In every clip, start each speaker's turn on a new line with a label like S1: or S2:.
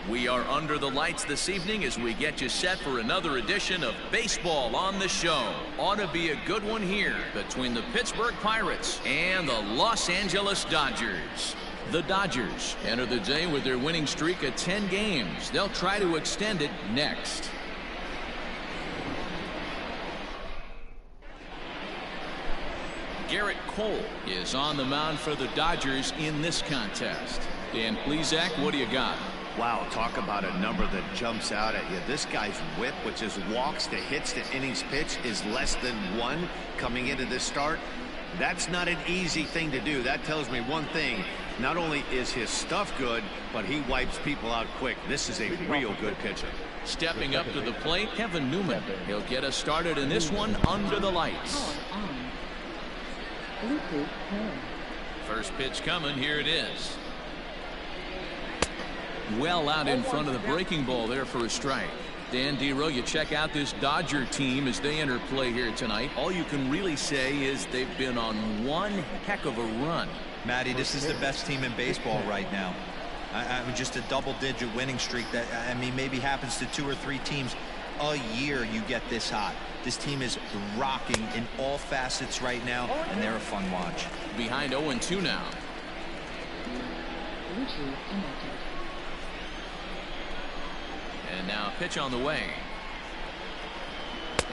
S1: We are under the lights this evening as we get you set for another edition of Baseball on the Show. Ought to be a good one here between the Pittsburgh Pirates and the Los Angeles Dodgers. The Dodgers enter the day with their winning streak of 10 games. They'll try to extend it next. Garrett Cole is on the mound for the Dodgers in this contest. Dan Plesac, what do you got?
S2: Wow, talk about a number that jumps out at you. This guy's whip, which is walks to hits to innings pitch, is less than 1 coming into this start. That's not an easy thing to do. That tells me one thing. Not only is his stuff good, but he wipes people out quick. This is a real good pitcher.
S1: Stepping up to the plate, Kevin Newman. He'll get us started in this one under the lights. First pitch coming. Here it is. Well out in front of the breaking ball there for a strike. Dan Dero, you check out this Dodger team as they enter play here tonight. All you can really say is they've been on one heck of a run.
S3: Matty, this is the best team in baseball right now. I mean, just a double-digit winning streak that, I mean, maybe happens to 2 or 3 teams a year. You get this hot. This team is rocking in all facets right now, and they're a fun watch.
S1: Behind 0-2 now. And now a pitch on the way.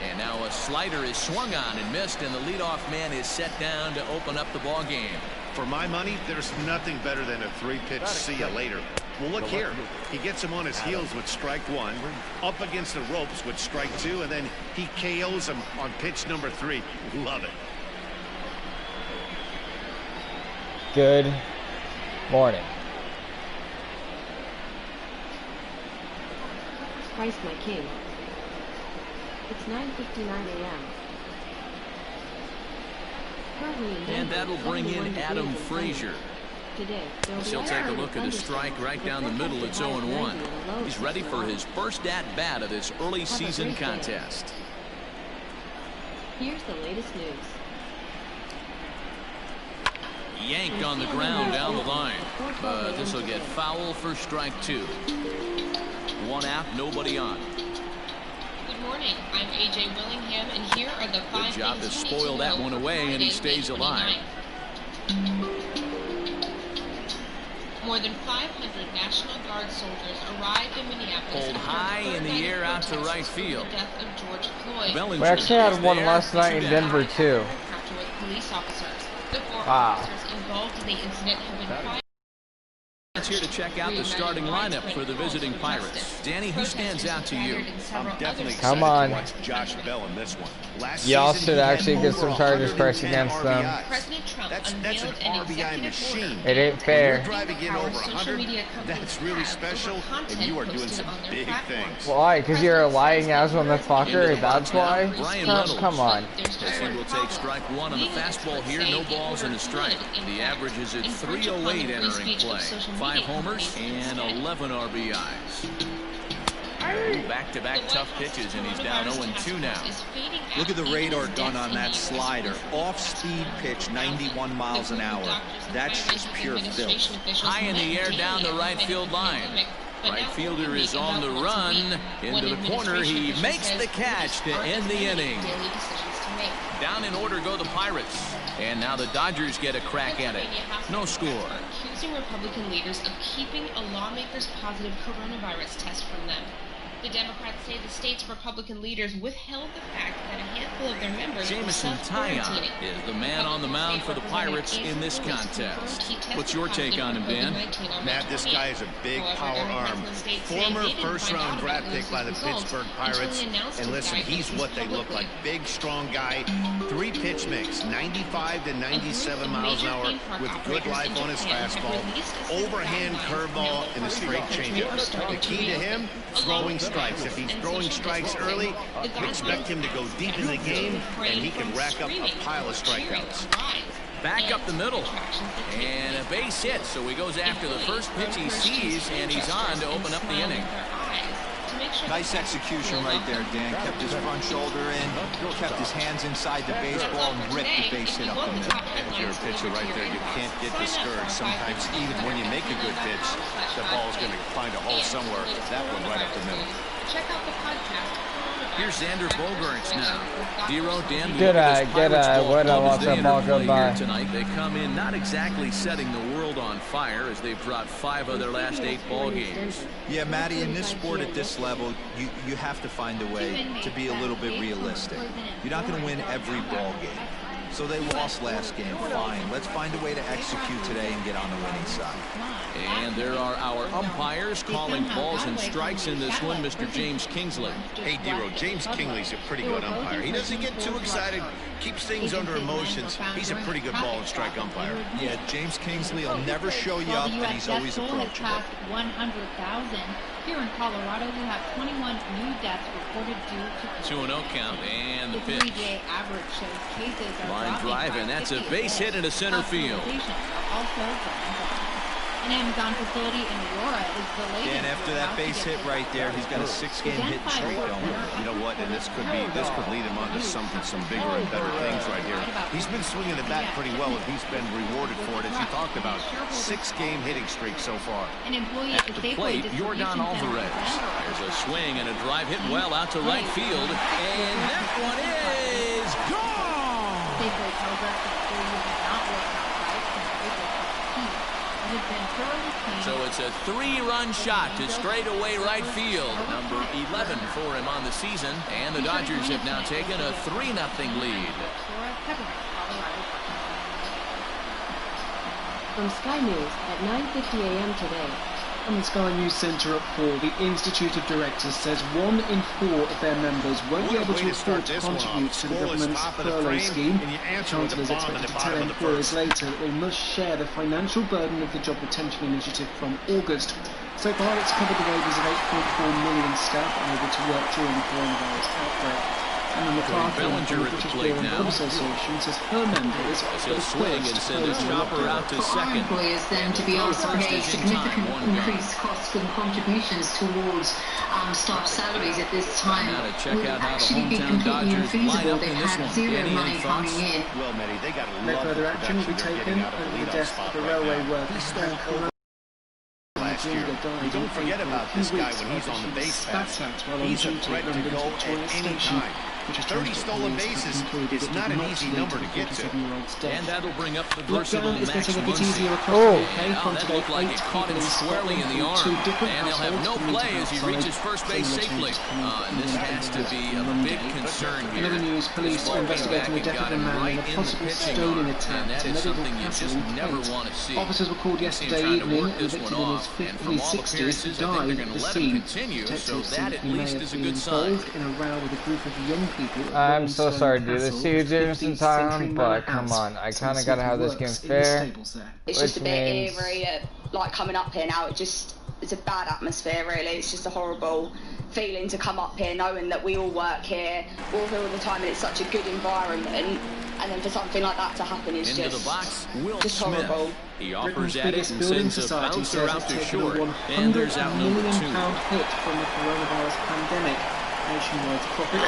S1: And now a slider is swung on and missed, and the leadoff man is set down to open up the ball game.
S2: For my money, there's nothing better than a 3-pitch see ya later. Well, look here. He gets him on his heels with strike 1, up against the ropes with strike 2, and then he KOs him on pitch number 3. Love it.
S4: Good morning.
S5: Christ, my king. It's 9:59 a.m.
S1: And that'll bring in Adam Frazier. He'll take a look at the strike right down the middle. It's 0-1. He's ready for his first at-bat of this early season contest.
S5: Here's the latest news.
S1: Yanked on the ground down the line, but this will get foul for strike 2. 1 out, nobody on.
S6: Good morning. I'm A.J. Willingham, and here are the 5
S1: Good job to
S6: things
S1: spoil that one away, and he stays alive.
S6: More than 500 National Guard soldiers arrived in Minneapolis.
S1: Pulled high in the air out to right field.
S6: The death of George Floyd.
S4: We actually had one last night in Denver too.
S6: Police officers. The 4
S4: Wow.
S6: officers involved in the incident have been fired.
S1: Here to check out the starting lineup for the visiting Pirates. Danny, who stands out to you?
S2: I'm definitely excited
S4: Come on.
S2: to watch Josh Bell in this one. Last
S4: Y'all
S2: season,
S4: should
S2: he had
S4: actually get
S2: over
S4: some Chargers
S2: 110
S4: press against them.
S2: RBIs.
S6: President Trump
S2: That's an
S6: unveiled an
S2: RBI
S6: executive
S2: machine.
S6: order.
S4: It ain't
S2: When
S4: fair.
S2: you're driving in over 100, that's really special, and you are doing some big things.
S4: Why? Because you're a lying ass motherfucker? That's why?
S1: Brian Reynolds.
S4: Come on.
S1: He will take strike 1 on the fastball here. No balls and a strike. The average is at 308 entering play. 5 homers and 11 RBIs. Back-to-back tough pitches, and he's down 0-2 now.
S3: Look at the radar gun on that slider. Off-speed pitch, 91 miles an hour. That's just pure filth.
S1: High in the air down the right field line. Right fielder is on the run. Into the corner, he makes the catch to end the inning. Down in order go the Pirates. And now the Dodgers get a crack at it. No score.
S6: Accusing Republican leaders of keeping a lawmaker's positive coronavirus test from them. The Democrats say the state's Republican leaders withheld the fact that a handful of their members were
S1: Jamison
S6: self-quarantining.
S1: Taillon is the man on the mound for the Pirates in this contest. What's your take on him, Dan?
S2: Matt, this guy is a big power arm. Former first-round draft pick by the Pittsburgh Pirates. And listen, he's what they look like. Big, strong guy. 3-pitch mix, 95 to 97 miles an hour with good life on his fastball. Overhand curveball and a straight changeup. The key to him, throwing strikes. If he's throwing strikes early, expect him to go deep in the game, and he can rack up a pile of strikeouts.
S1: Back up the middle, and a base hit, so he goes after the first pitch he sees, and he's on to open up the inning.
S6: To make
S3: Nice execution right there, Dan. Kept his front shoulder in, kept his hands inside the baseball, and ripped the base hit up the middle.
S2: If you're a pitcher right there, you can't get discouraged. Sometimes even when you make a good pitch, the ball's going to find a hole somewhere. That one right up the middle.
S6: Check out the podcast.
S1: Here's Xander Bogaerts now. Dero, Dan,
S4: Good eye, good eye. What a lot of ball go by.
S1: Tonight, they come in not exactly setting the world on fire as they've dropped 5 of their last 8 ball games.
S3: Yeah, Matty, in this sport at this level, you have to find a way to be a little bit realistic. You're not going to win every ball game. So they lost last game. Fine. Let's find a way to execute today and get on the winning side.
S1: And there are our umpires calling balls and strikes in this one, Mr. James Kingsley.
S2: Hey, Dero, James Kingley's a pretty good umpire. He doesn't get too excited, keeps things under emotions. He's a pretty good ball and strike umpire.
S3: Yeah, James Kingsley will never show you up, and he's always approachable.
S7: 100,000. Here in Colorado, we have 21 new deaths reported due to
S1: 2-0 count, and the pitch.
S7: 3-day average shows cases are
S1: Line drive, and that's a base hit into center field.
S7: An Amazon facility in Aurora is the latest.
S3: And after that base hit right there, he's got a 6-game hit streak going.
S2: You know what? And this could lead him on to some bigger and better things right here. He's been swinging the bat pretty well, and he's been rewarded for it, as you talked about. 6-game hitting streak so far.
S7: An employee
S1: at the plate, Yordan Alvarez. There's a swing and a drive hit well out to right field, and that one is gone.
S7: Safeway tells us that employee did not work outside since April 16th. It has been thoroughly cleaned.
S1: So it's a 3-run shot to straightaway right field. Number 11 for him on the season. And the Dodgers have now taken a 3-0 lead.
S5: From Sky News at 9:50 a.m. today.
S8: On the Sky News Centre at 4, the Institute of Directors says 1 in 4 of their members won't be able to afford to contribute to the government's furlough scheme. Chancellors expected to tell employers later that they must share the financial burden of the Job Retention Initiative from August. So far, it's covered the wages of 8.4 million staff unable to work during the coronavirus outbreak. And then the
S1: Bellinger at the plate now.
S8: Association says her members
S1: will swing and send a chopper out to second.
S9: Employers then to be asked to pay significant increased costs and contributions towards staff salaries at this time would actually be completely infeasible. They've had zero money coming in.
S2: Well, Matty, they got
S8: no further action will be taken over the death of the railway worker.
S2: Last year. You don't forget about this guy when he's on the base path. He's a threat to go at any time. 30 stolen bases is not an easy number to get to.
S1: And that'll bring up the versatile Max Muncy. That looked like it caught him squarely in the arm. And they'll have no play as he reaches first base safely. And this has to be a big concern here.
S8: Another news, police are investigating the death of a man in a possible stoning attack.
S1: And that is something you just never want to see.
S8: Officers were called yesterday evening and evicted in his 60s who died at the scene. Detectives think he may have been involved in a row with a group of young people.
S4: I'm so sorry, dude. It's huge in time, but come on. I kind of got to have this game fair.
S9: It's just a bit eerie, like coming up here now. It's a bad atmosphere, really. It's just a horrible feeling to come up here knowing that we all work here, all here all the time, and it's such a good environment. And then for something like that to happen is just horrible.
S1: He offers at it and sends a bouncer out to short. And there's out number 2.
S8: Hit from the coronavirus pandemic. Nationwide profit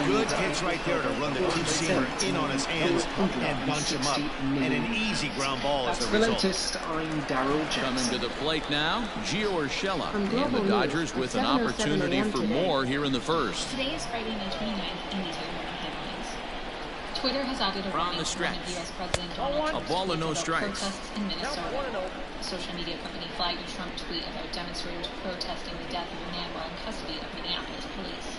S2: good hits right there to run the two-seamer in on his hands and bunch him up. And an easy ground ball as a result.
S8: The latest, I'm Daryl Jackson.
S1: Coming to the plate now, Gio Urshela. And the Dodgers with an opportunity for more here in the first.
S6: Today is Friday, May 29th, and these are your headlines. Twitter has added a warning to U.S. President Donald Trump.
S1: A ball and no strikes.
S6: Protests in Minnesota. A social media company flagged a Trump tweet about demonstrators protesting the death of a man while in custody of Minneapolis police.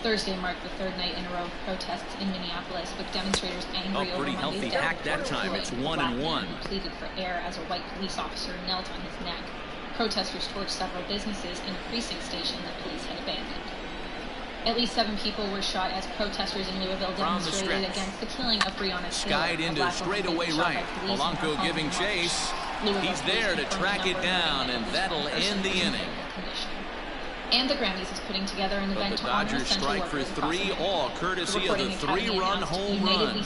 S6: Thursday marked the 3rd night in a row of protests in Minneapolis, with demonstrators angry over
S1: pretty healthy hack that time. It's 1-1.
S6: Pleaded for air as a white police officer knelt on his neck. Protesters torched several businesses and a precinct station that police had abandoned. At least 7 people were shot as protesters in Louisville demonstrated against the killing of Breonna Taylor.
S1: Skied into straightaway right. Polanco giving chase. He's there to track it down, and that'll end the inning.
S6: And the Grammys is putting together an event to honor essential workers.
S1: Dodgers strike for 3, all courtesy of the 3-run home run.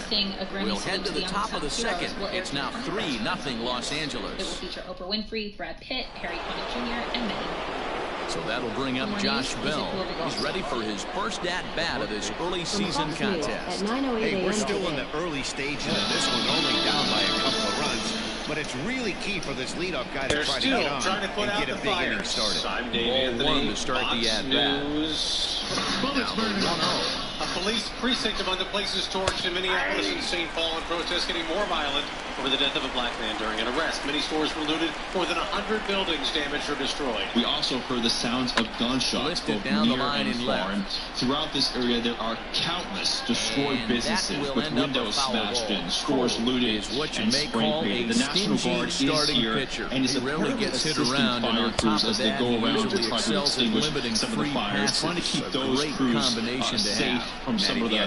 S1: We'll head to the top of the second. It's now 3-0 Los Angeles.
S6: It will feature Oprah Winfrey, Brad Pitt, Harry Connick Jr., and many more.
S1: So that'll bring up Josh Bell. He's ready for his first at-bat of this early season contest.
S2: Hey, we're still in the early stages of this one, only down by a couple of runs. But it's really key for this leadoff guy to try to get on and get a big inning started.
S1: Ball one to start the at-bat.
S10: Bullets burning. 1-0. A police precinct among the places torched in Minneapolis and St. Paul in protest getting more violent over the death of a black man during an arrest. Many stores were looted, more than 100 buildings damaged or destroyed.
S11: We also heard the sounds of gunshots both
S1: down
S11: near
S1: the line
S11: and far. And throughout this area, there are countless destroyed businesses with windows smashed in, stores looted, and spray painted. The National Guard is here and is apparently assisting fire crews as they go around to try to extinguish some of the fires, trying to keep those crews safe from some of the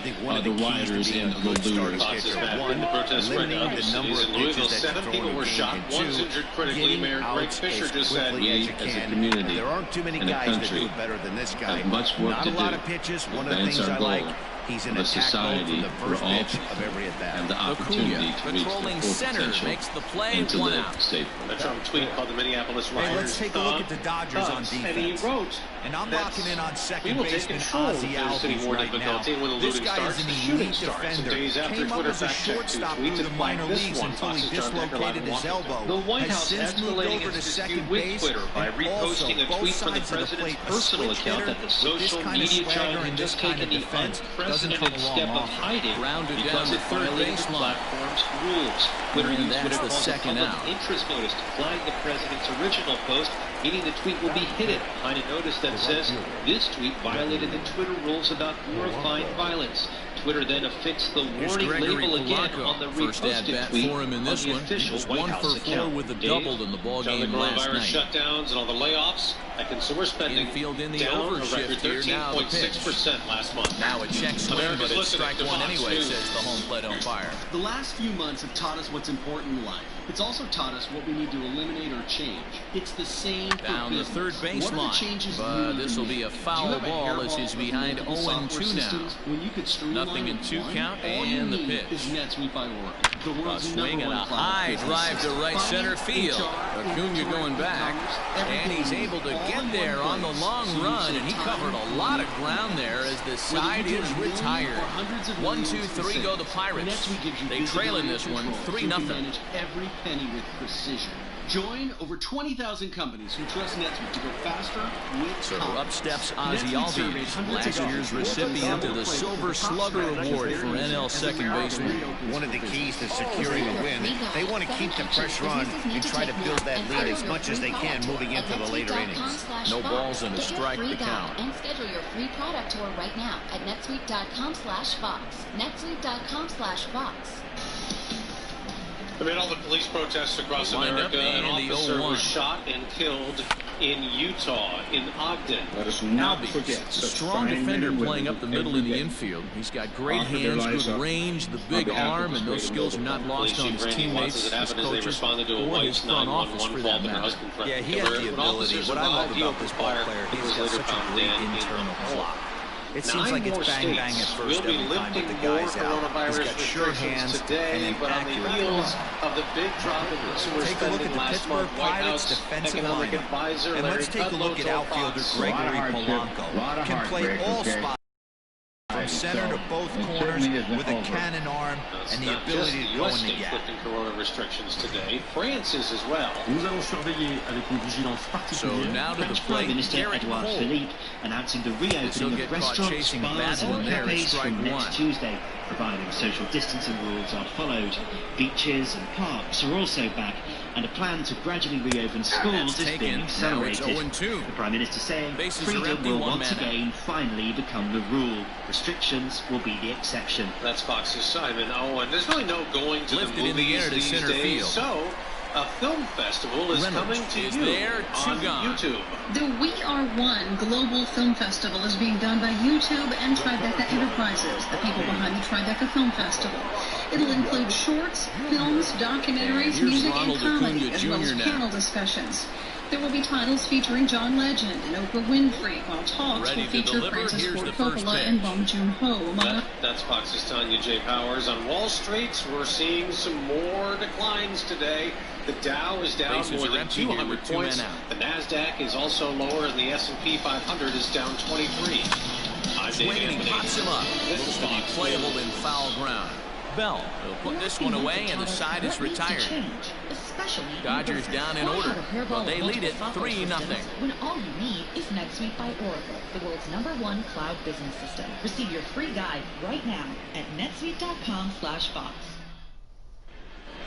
S11: rioters and the looters.
S10: The protest spread out. In Louisville, 7 people were shot, one's injured critically. Mayor Greg Fisher just said,
S11: we as a community
S2: there aren't too many
S11: and
S2: guys
S11: a country
S2: that do better than this guy.
S11: have much work
S2: Not
S11: to
S2: a lot
S11: do
S2: of pitches.
S11: to
S2: One of the
S11: advance
S2: things
S11: our
S2: I
S11: goal
S2: like, he's in
S11: of a
S2: attack mode
S11: society
S2: from the
S11: where
S2: first
S11: all
S2: pitch of every at bat.
S11: have the opportunity to reach
S1: patrolling
S11: their full
S1: center
S11: potential
S1: makes the play,
S11: and to
S1: one
S11: live
S1: out.
S11: safely.
S10: A Trump tweet called the Minneapolis rioters.
S2: Hey, let's take a look at the Dodgers on defense.
S10: And he wrote,
S2: and I'm locking in on second baseman
S10: Ozzy
S2: Albies right now. This guy is an elite defender. Came up as a shortstop through the minor leagues until he dislocated his elbow.
S10: The White
S2: Has
S10: House
S2: since moved
S10: escalating
S2: over to
S10: its
S2: second
S10: dispute with
S2: base,
S10: Twitter by
S2: and
S10: reposting
S2: also
S10: a tweet from the
S2: both sides of the
S10: president's
S2: plate. A
S10: personal
S2: switch
S10: account
S2: hitter
S10: that the
S2: with this
S10: social
S2: kind of
S10: media
S2: swagger
S10: giant
S2: and
S10: had
S2: this
S10: just
S2: kind
S10: taken
S2: of
S10: the
S2: defense doesn't
S10: unprecedented
S2: come
S10: step
S2: along
S10: of
S2: often.
S10: hiding
S1: Rounded down
S10: because
S1: the
S10: it
S1: third
S10: violated
S1: base
S10: the
S1: line.
S10: platform's rules. Twitter
S1: And
S10: used
S1: that's
S10: what it
S1: the
S10: calls a
S1: second
S10: public
S1: out.
S10: interest notice to flag the president's original post, meaning the tweet will be hidden behind a notice that says this tweet violated the Twitter rules about glorifying violence. Twitter then affixed the warning label again on the
S1: first
S10: reposted
S1: at-bat
S10: tweet
S1: for him in
S10: on
S1: this
S10: the
S1: one. He
S10: official
S1: was
S10: White
S1: 1
S10: House
S1: for 4
S10: account.
S1: with the
S10: Dave,
S1: double in the ball
S10: the
S1: game last
S10: coronavirus
S1: night.
S10: shutdowns and all the layoffs and consumer spending
S1: Infield in the
S10: down a
S1: overshift
S10: record
S1: here. Now the pitch.
S10: 13.6% last month.
S1: Now a check swing, but it's strike one anyway,
S10: News.
S1: says the home plate umpire.
S8: The last few months have taught us what's important in life. It's also taught us what we need to eliminate or change. It's the same
S1: Down
S8: for
S1: the
S8: business.
S1: third base
S8: What are the
S1: line,
S8: changes
S1: but
S8: you
S1: this will
S8: need?
S1: be a
S8: Do you
S1: foul
S8: have
S1: ball
S8: hair
S1: as
S8: ball
S1: he's
S8: with
S1: behind
S8: multiple
S1: 0-2
S8: software
S1: now.
S8: systems when you could streamline
S1: Nothing in
S8: with
S1: 2
S8: one?
S1: count,
S8: All you
S1: and the
S8: need
S1: pitch.
S8: is NetSuite by Oracle, the
S1: A
S8: world's
S1: swing
S8: number
S1: and a
S8: one cloud
S1: high
S8: business
S1: drive to
S8: system.
S1: right center field.
S8: HR,
S1: Acuna going back, and he's able to get there on the long run, and he covered a lot of ground there as the side is retired. 1, 2, 3 go the Pirates. They trail in this one 3-0.
S8: Manage every penny with precision. Join over 20,000 companies who trust NetSuite to go faster with
S1: So
S8: confidence.
S1: up steps Ozzy Albies, last year's recipient of the Silver Slugger Award for NL second baseman.
S2: One of the keys to securing a win, they want to keep the pressure on and try to build that lead as much as they can moving into the later innings.
S1: No balls and a strike to count.
S12: And schedule your free product tour right now at netsuite.com/Fox. netsuite.com/Fox.
S10: Amid all the police protests across America, an officer was shot and killed in Utah, in Ogden.
S13: Let us not
S1: Albies,
S13: forget
S1: a strong defender playing up the middle in the infield. He's got great hands, good range, the big arm, and those skills are not lost on his teammates, his coaches, or his front office for that matter.
S2: Yeah, he has the ability. What I love about this ball player, he's got such a great internal clock. It seems like it's bang bang at first every time, but the guy's out. He's got sure hands and an accurate
S10: of the big drop in consumer
S2: Take a look at the Pittsburgh Pirates defensive lineup. And let's take a look at outfielder Gregory Polanco. Can play all spots from center to both corners with a cannon arm and the ability to go in the gap.
S10: Corona restrictions today. France is as well.
S1: So now to the plate, Garrett Cole.
S14: Philippe announcing the reopening of restaurants, bars and cafes from next Tuesday, providing social distancing rules are followed. Beaches and parks are also back, and a plan to gradually reopen schools is being accelerated. The Prime Minister saying freedom will once again finally become the rule. Restrictions will be the exception.
S10: That's Fox's Simon Owen. There's really no going to the movies these days, so a film festival is coming to you on YouTube.
S15: The We Are One Global Film Festival is being done by YouTube and Tribeca Enterprises, the people behind the Tribeca Film Festival. It'll include shorts, films, documentaries, music, and comedy, as well as panel discussions. There will be titles featuring John Legend and Oprah Winfrey, while talks will feature Francis Ford Coppola and Bong Joon-ho.
S10: That's Fox's Tanya J. Powers. On Wall Street, we're seeing some more declines today. The Dow is down more than 200 points. The NASDAQ is also lower, and the S&P 500 is down 23.
S1: Swinging, he pops him up. This will be playable in foul ground. Bell will put this one away, and the side is retired. Dodgers down in order, but they lead it 3-0.
S12: When all you need is NetSuite by Oracle, the world's #1 cloud business system. Receive your free guide right now at netsuite.com/Fox.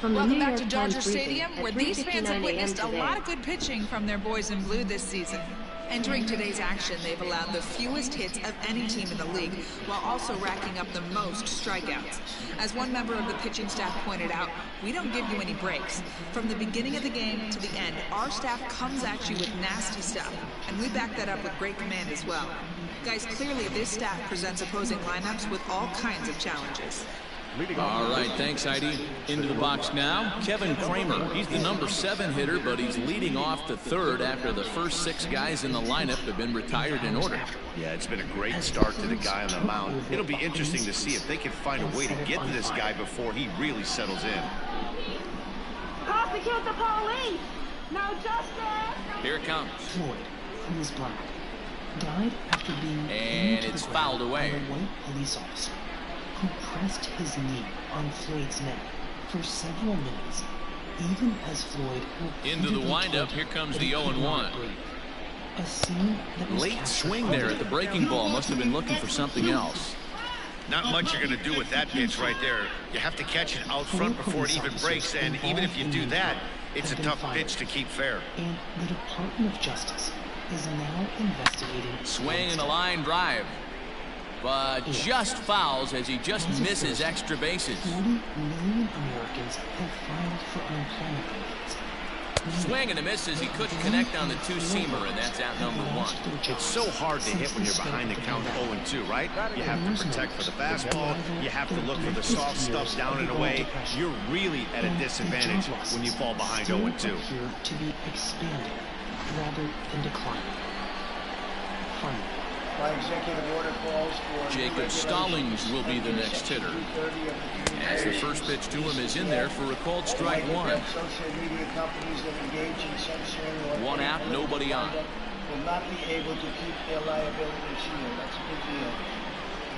S13: Welcome back to Dodger Stadium, where these fans have witnessed a lot of good pitching from their boys in blue this season. Entering today's action, they've allowed the fewest hits of any team in the league, while also racking up the most strikeouts. As one member of the pitching staff pointed out, we don't give you any breaks. From the beginning of the game to the end, our staff comes at you with nasty stuff, and we back that up with great command as well. Guys, clearly this staff presents opposing lineups with all kinds of challenges.
S1: All right, thanks, Heidi. Into the box now, Kevin Kramer. He's the #7 hitter, but he's leading off the third after the first 6 guys in the lineup have been retired in order.
S2: Yeah, it's been a great start to the guy on the mound. It'll be interesting to see if they can find a way to get to this guy before he really settles in.
S16: Coffee killed the police! No justice!
S1: Here it comes.
S8: Floyd, who is black, died after being
S1: and it's fouled away.
S8: By a white police officer who pressed his knee on Floyd's neck for several minutes, even as Floyd
S1: into the windup. Here comes the 0-1.
S8: A scene that was
S1: late swing there at the breaking ball. Must have been looking for something else.
S2: Not much you're going to do with that pitch right there. You have to catch it out front before it even breaks, and even if you do that, it's a tough pitch to keep fair.
S8: And the Department of Justice is now investigating.
S1: Swing and a line drive, but just fouls as he just misses extra bases.
S8: 40 million Americans have filed for unemployment benefits.
S1: Swing and a miss as he couldn't connect on the 2-seamer, and that's out #1.
S2: It's so hard to hit when you're behind the count 0-2, right? You have to protect for the fastball. You have to look for the soft stuff down and away. You're really at a disadvantage when you fall behind 0-2.
S8: To be expanded rather than declining. Finally,
S17: by executive order calls for
S1: Jacob Stallings will be the next hitter, as the first pitch to him is in there for a called strike 1.
S17: Social media companies that engage in censoring
S1: 1 out, nobody on.
S17: Will not be able to keep their liability shield. That's a big deal.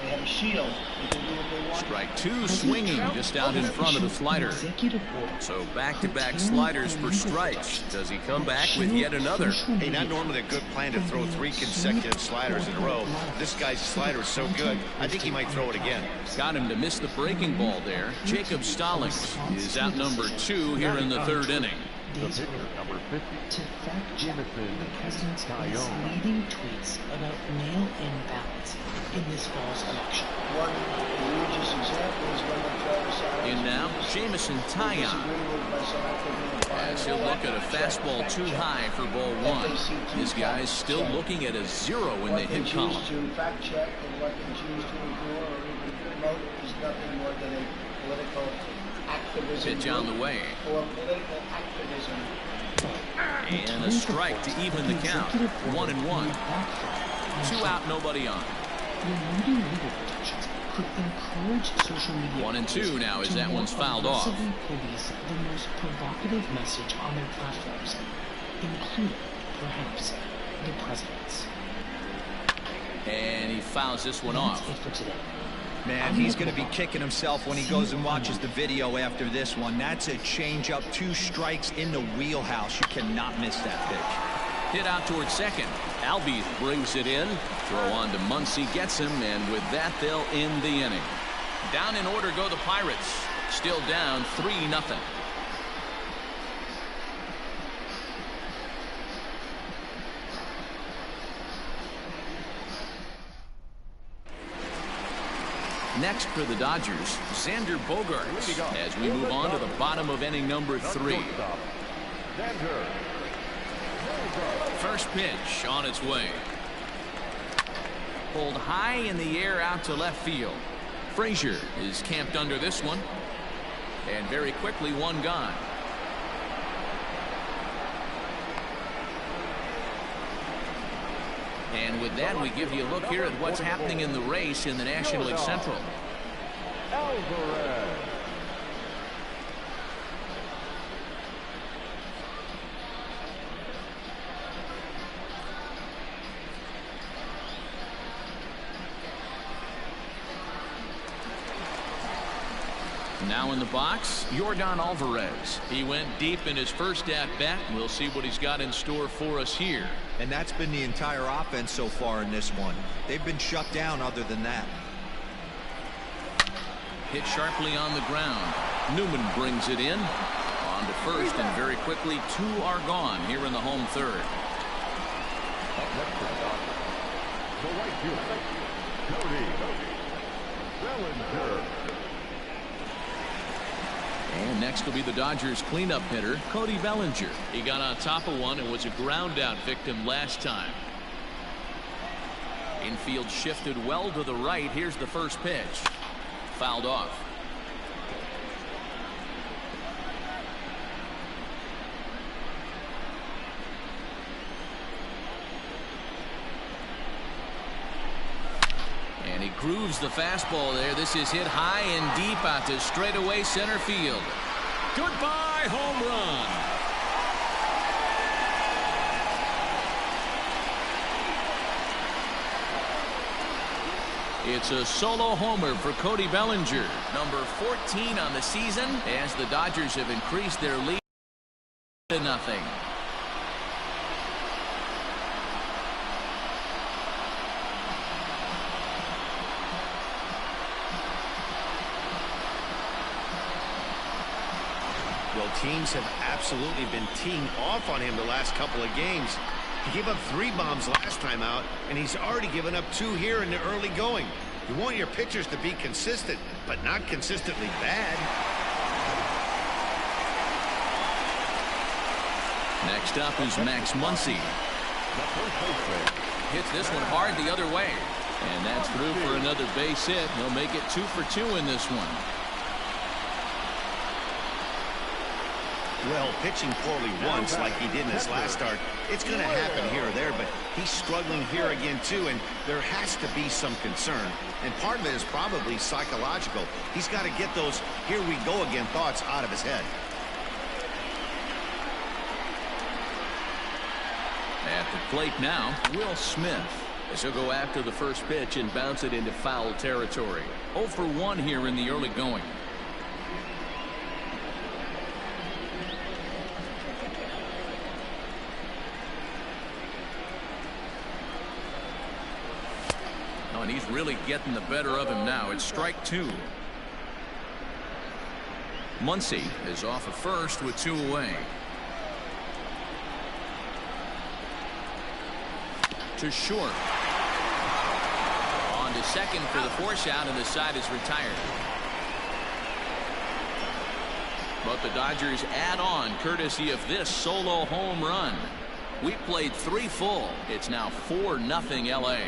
S17: They have a shield. They can do what they want.
S1: Strike 2 swinging just out in front of the slider. So back-to-back sliders for strikes. Does he come back with yet another?
S2: Hey, not normally a good plan to throw 3 consecutive sliders in a row. This guy's slider is so good, I think he might throw it again.
S1: Got him to miss the breaking ball there. Jacob Stallings is out #2 here in the 3rd inning.
S8: These were to fact-check the president's misleading tweets about mail-in ballots in this fall's election.
S17: One egregious example is when they try to silence.
S1: In now, Jamison Taillon, as he'll look at a fastball too high for ball 1. This guy's still looking at a 0 in the hit column.
S17: What they choose to fact-check and what they choose to ignore or even promote is nothing more than a political activism.
S1: Pitch on the way.
S17: Or political activism.
S1: And a strike to even the count. 1-1. 2 out, nobody on.
S8: Removing legal protections could encourage social media
S1: 1-2 now as that one's fouled off.
S8: Police the most provocative message on their platforms, including, perhaps, the president's.
S1: And he fouls this one off.
S8: That's it for today.
S3: Man, he's going to be kicking himself when he goes and watches the video after this one. That's a changeup, 2 strikes in the wheelhouse. You cannot miss that pitch.
S1: Hit out towards second. Albies brings it in. Throw on to Muncy, gets him, and with that, they'll end the inning. Down in order go the Pirates. Still down 3-0. Next for the Dodgers, Xander Bogaerts, as we move on to the bottom of inning #3. First pitch on its way. Pulled high in the air out to left field. Frazier is camped under this one. And very quickly, 1 gone. And with that, we give you a look here at what's happening in the race in the National League Central. Now in the box, Yordan Alvarez. He went deep in his first at-bat. We'll see what he's got in store for us here.
S3: And that's been the entire offense so far in this one. They've been shut down other than that.
S1: Hit sharply on the ground. Newman brings it in. On to first, and very quickly, 2 are gone here in the home third.
S18: The right fielder, Cody Bellinger.
S1: And next will be the Dodgers cleanup hitter, Cody Bellinger. He got on top of one and was a ground out victim last time. Infield shifted well to the right. Here's the first pitch. Fouled off. And he grooves the fastball there. This is hit high and deep out to straightaway center field. Goodbye, home run. It's a solo homer for Cody Bellinger, number 14 on the season, as the Dodgers have increased their lead to nothing.
S2: Well, teams have absolutely been teeing off on him the last couple of games. He gave up 3 bombs last time out, and he's already given up 2 here in the early going. You want your pitchers to be consistent, but not consistently bad.
S1: Next up is Max Muncy. Hits this one hard the other way. And that's through for another base hit. He'll make it 2 for 2 in this one.
S2: Well, pitching poorly once like he did in his last start, it's going to happen here or there, but he's struggling here again too, and there has to be some concern. And part of it is probably psychological. He's got to get those here we go again thoughts out of his head.
S1: At the plate now, Will Smith, as he'll go after the first pitch and bounce it into foul territory. 0 for 1 here in the early going. And he's really getting the better of him now. It's strike 2. Muncy is off at first with 2 away. To short. On to second for the force out, and the side is retired. But the Dodgers add on courtesy of this solo home run. We played 3 full. It's now 4-0 LA.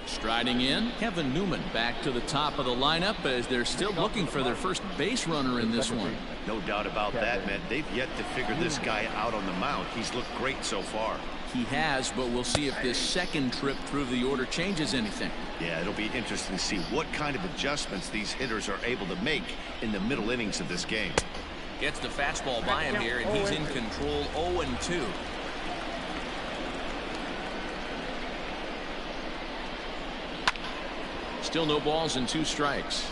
S1: Striding in, Kevin Newman back to the top of the lineup as they're still looking for their first base runner in this one.
S2: No doubt about that, man. They've yet to figure this guy out on the mound. He's looked great so far.
S1: He has, but we'll see if this second trip through the order changes anything.
S2: Yeah, it'll be interesting to see what kind of adjustments these hitters are able to make in the middle innings of this game.
S1: Gets the fastball by him here, and he's in control. 0-2. Still no balls and 2 strikes.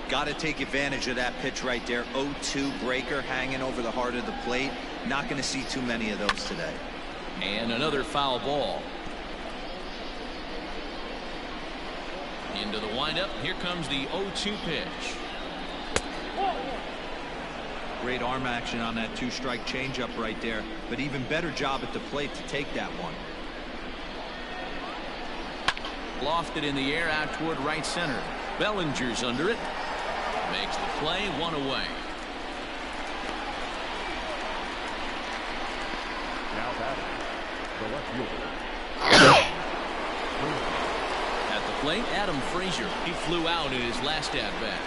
S3: Got to take advantage of that pitch right there. 0-2 breaker hanging over the heart of the plate. Not going to see too many of those today.
S1: And another foul ball. Into the windup. Here comes the 0-2 pitch.
S3: Great arm action on that 2-strike changeup right there. But even better job at the plate to take that one.
S1: Lofted in the air out toward right center. Bellinger's under it. Makes the play, 1 away.
S18: Now batting, the left fielder.
S1: At the plate, Adam Frazier. He flew out in his last at-bat.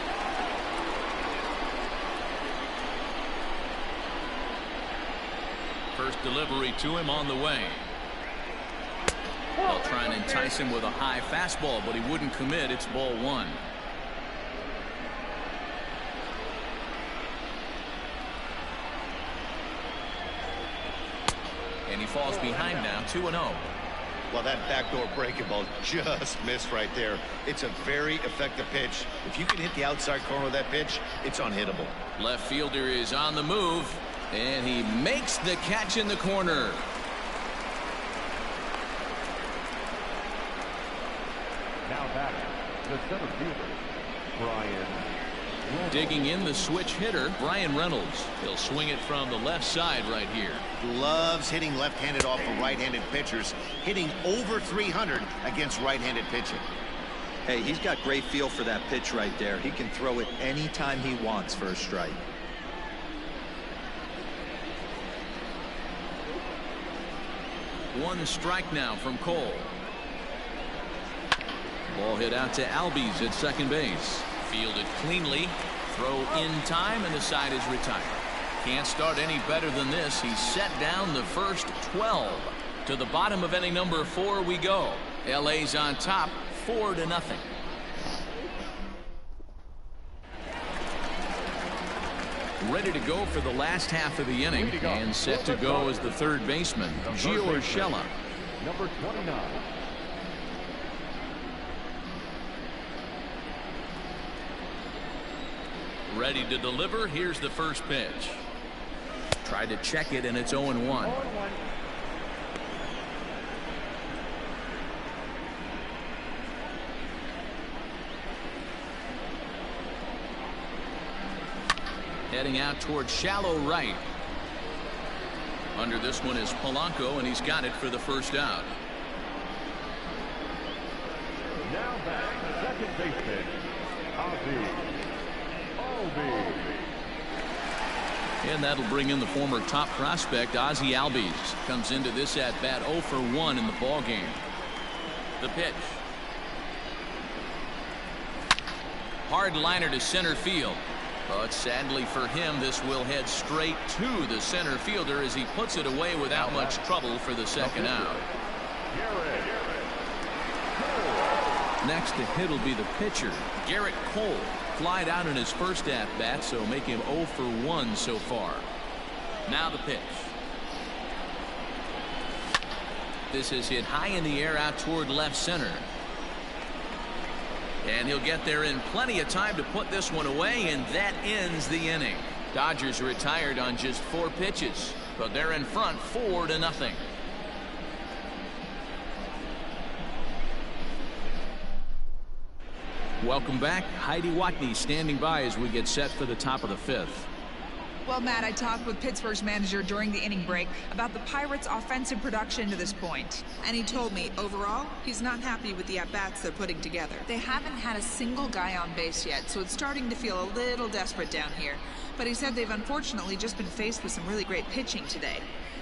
S1: First delivery to him on the way. They'll try and entice him with a high fastball, but he wouldn't commit. It's ball 1. And he falls behind now, 2-0.
S2: Well, that backdoor breaking ball just missed right there. It's a very effective pitch. If you can hit the outside corner of that pitch, it's unhittable.
S1: Left fielder is on the move, and he makes the catch in the corner.
S18: Now back, the center fielder, Brian.
S1: Digging in the switch hitter, Brian Reynolds. He'll swing it from the left side right here.
S2: Loves hitting left-handed off of right-handed pitchers, hitting over 300 against right-handed pitching.
S3: Hey, he's got great feel for that pitch right there. He can throw it anytime he wants for a strike.
S1: One strike now from Cole. Ball hit out to Albies at second base. Fielded cleanly, throw in time, and the side is retired. Can't start any better than this. He's set down the first 12. To the bottom of inning number 4 we go. LA's on top, 4-0. Ready to go for the last half of the inning, and set to go as the third baseman, Gio Urshela.
S18: Number 29.
S1: Ready to deliver. Here's the first pitch. Tried to check it, and it's 0-1. Heading out towards shallow right. Under this one is Polanco, and he's got it for the first out.
S18: Now back, second baseman, Ozzie.
S1: And that'll bring in the former top prospect Ozzie Albies. Comes into this at bat 0 for 1 in the ball game. The pitch. Hard liner to center field. But sadly for him, this will head straight to the center fielder as he puts it away without much trouble for the second out. Next to hit will be the pitcher, Garrett Cole. Flied out in his first at-bat, so make him 0 for 1 so far. Now the pitch. This is hit high in the air out toward left center. And he'll get there in plenty of time to put this one away, and that ends the inning. Dodgers retired on just 4 pitches, but they're in front 4-0. Welcome back. Heidi Watney standing by as we get set for the top of the 5th.
S13: Well, Matt, I talked with Pittsburgh's manager during the inning break about the Pirates' offensive production to this point. And he told me, overall, he's not happy with the at-bats they're putting together. They haven't had a single guy on base yet, so it's starting to feel a little desperate down here. But he said they've unfortunately just been faced with some really great pitching today.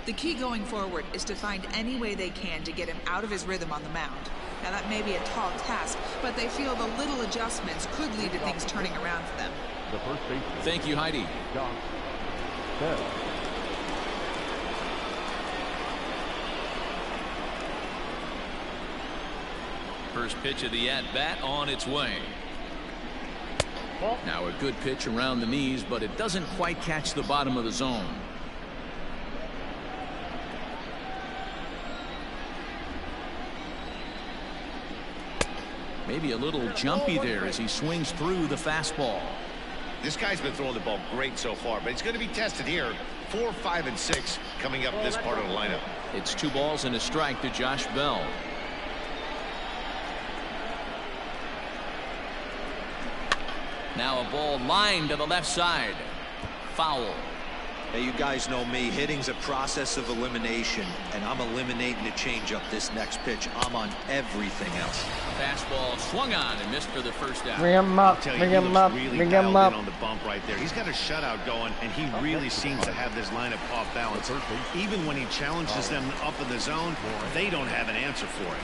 S13: The key going forward is to find any way they can to get him out of his rhythm on the mound. Now, that may be a tall task, but they feel the little adjustments could lead to things turning around for them.
S1: Thank you, Heidi. First pitch of the at-bat on its way. Now a good pitch around the knees, but it doesn't quite catch the bottom of the zone. Maybe a little jumpy there as he swings through the fastball.
S2: This guy's been throwing the ball great so far, but he's going to be tested here. 4, 5, and 6 coming up this part of the lineup.
S1: It's 2 balls and a strike to Josh Bell. Now a ball lined to the left side. Foul.
S3: Hey, you guys know me. Hitting's a process of elimination, and I'm eliminating the changeup this next pitch. I'm on everything else.
S1: Fastball swung on and missed for the first out.
S4: Bring him up, bring him up, bring him up.
S2: On the bump right there. He's got a shutout going, and he really seems to have this lineup off balance. Even when he challenges them up in the zone, they don't have an answer for it.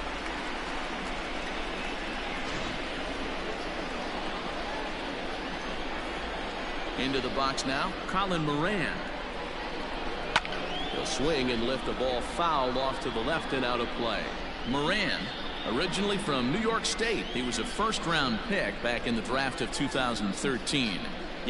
S1: Into the box now, Colin Moran. He'll swing and lift the ball fouled off to the left and out of play. Moran, originally from New York State. He was a first-round pick back in the draft of 2013.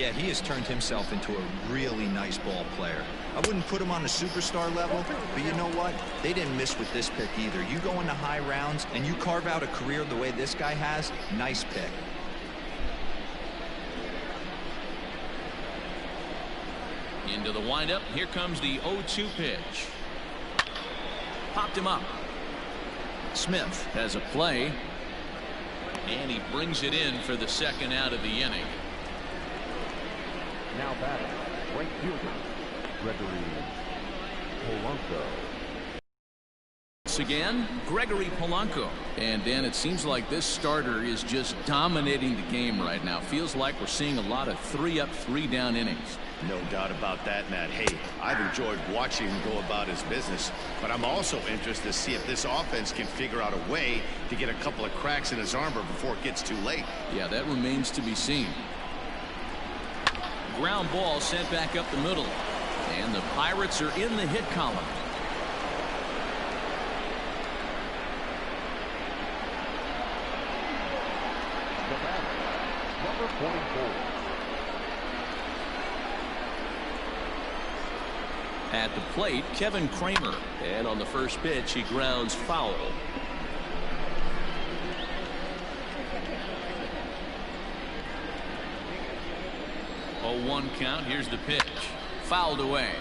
S3: Yeah, he has turned himself into a really nice ball player. I wouldn't put him on the superstar level, but you know what? They didn't miss with this pick either. You go into high rounds and you carve out a career the way this guy has, nice pick.
S1: Into the windup. Here comes the 0-2 pitch. Popped him up. Smith has a play. And he brings it in for the second out of the inning.
S18: Now back, right fielder, Gregory Polanco.
S1: Once again, Gregory Polanco. And Dan, it seems like this starter is just dominating the game right now. Feels like we're seeing a lot of 3-up, 3-down innings.
S2: No doubt about that, Matt. Hey, I've enjoyed watching him go about his business, but I'm also interested to see if this offense can figure out a way to get a couple of cracks in his armor before it gets too late.
S1: Yeah, that remains to be seen. Ground ball sent back up the middle. And the Pirates are in the hit column.
S18: The batter, number 24.
S1: At the plate, Kevin Kramer. And on the first pitch, he grounds foul. 0-1 count. Here's the pitch. Fouled away.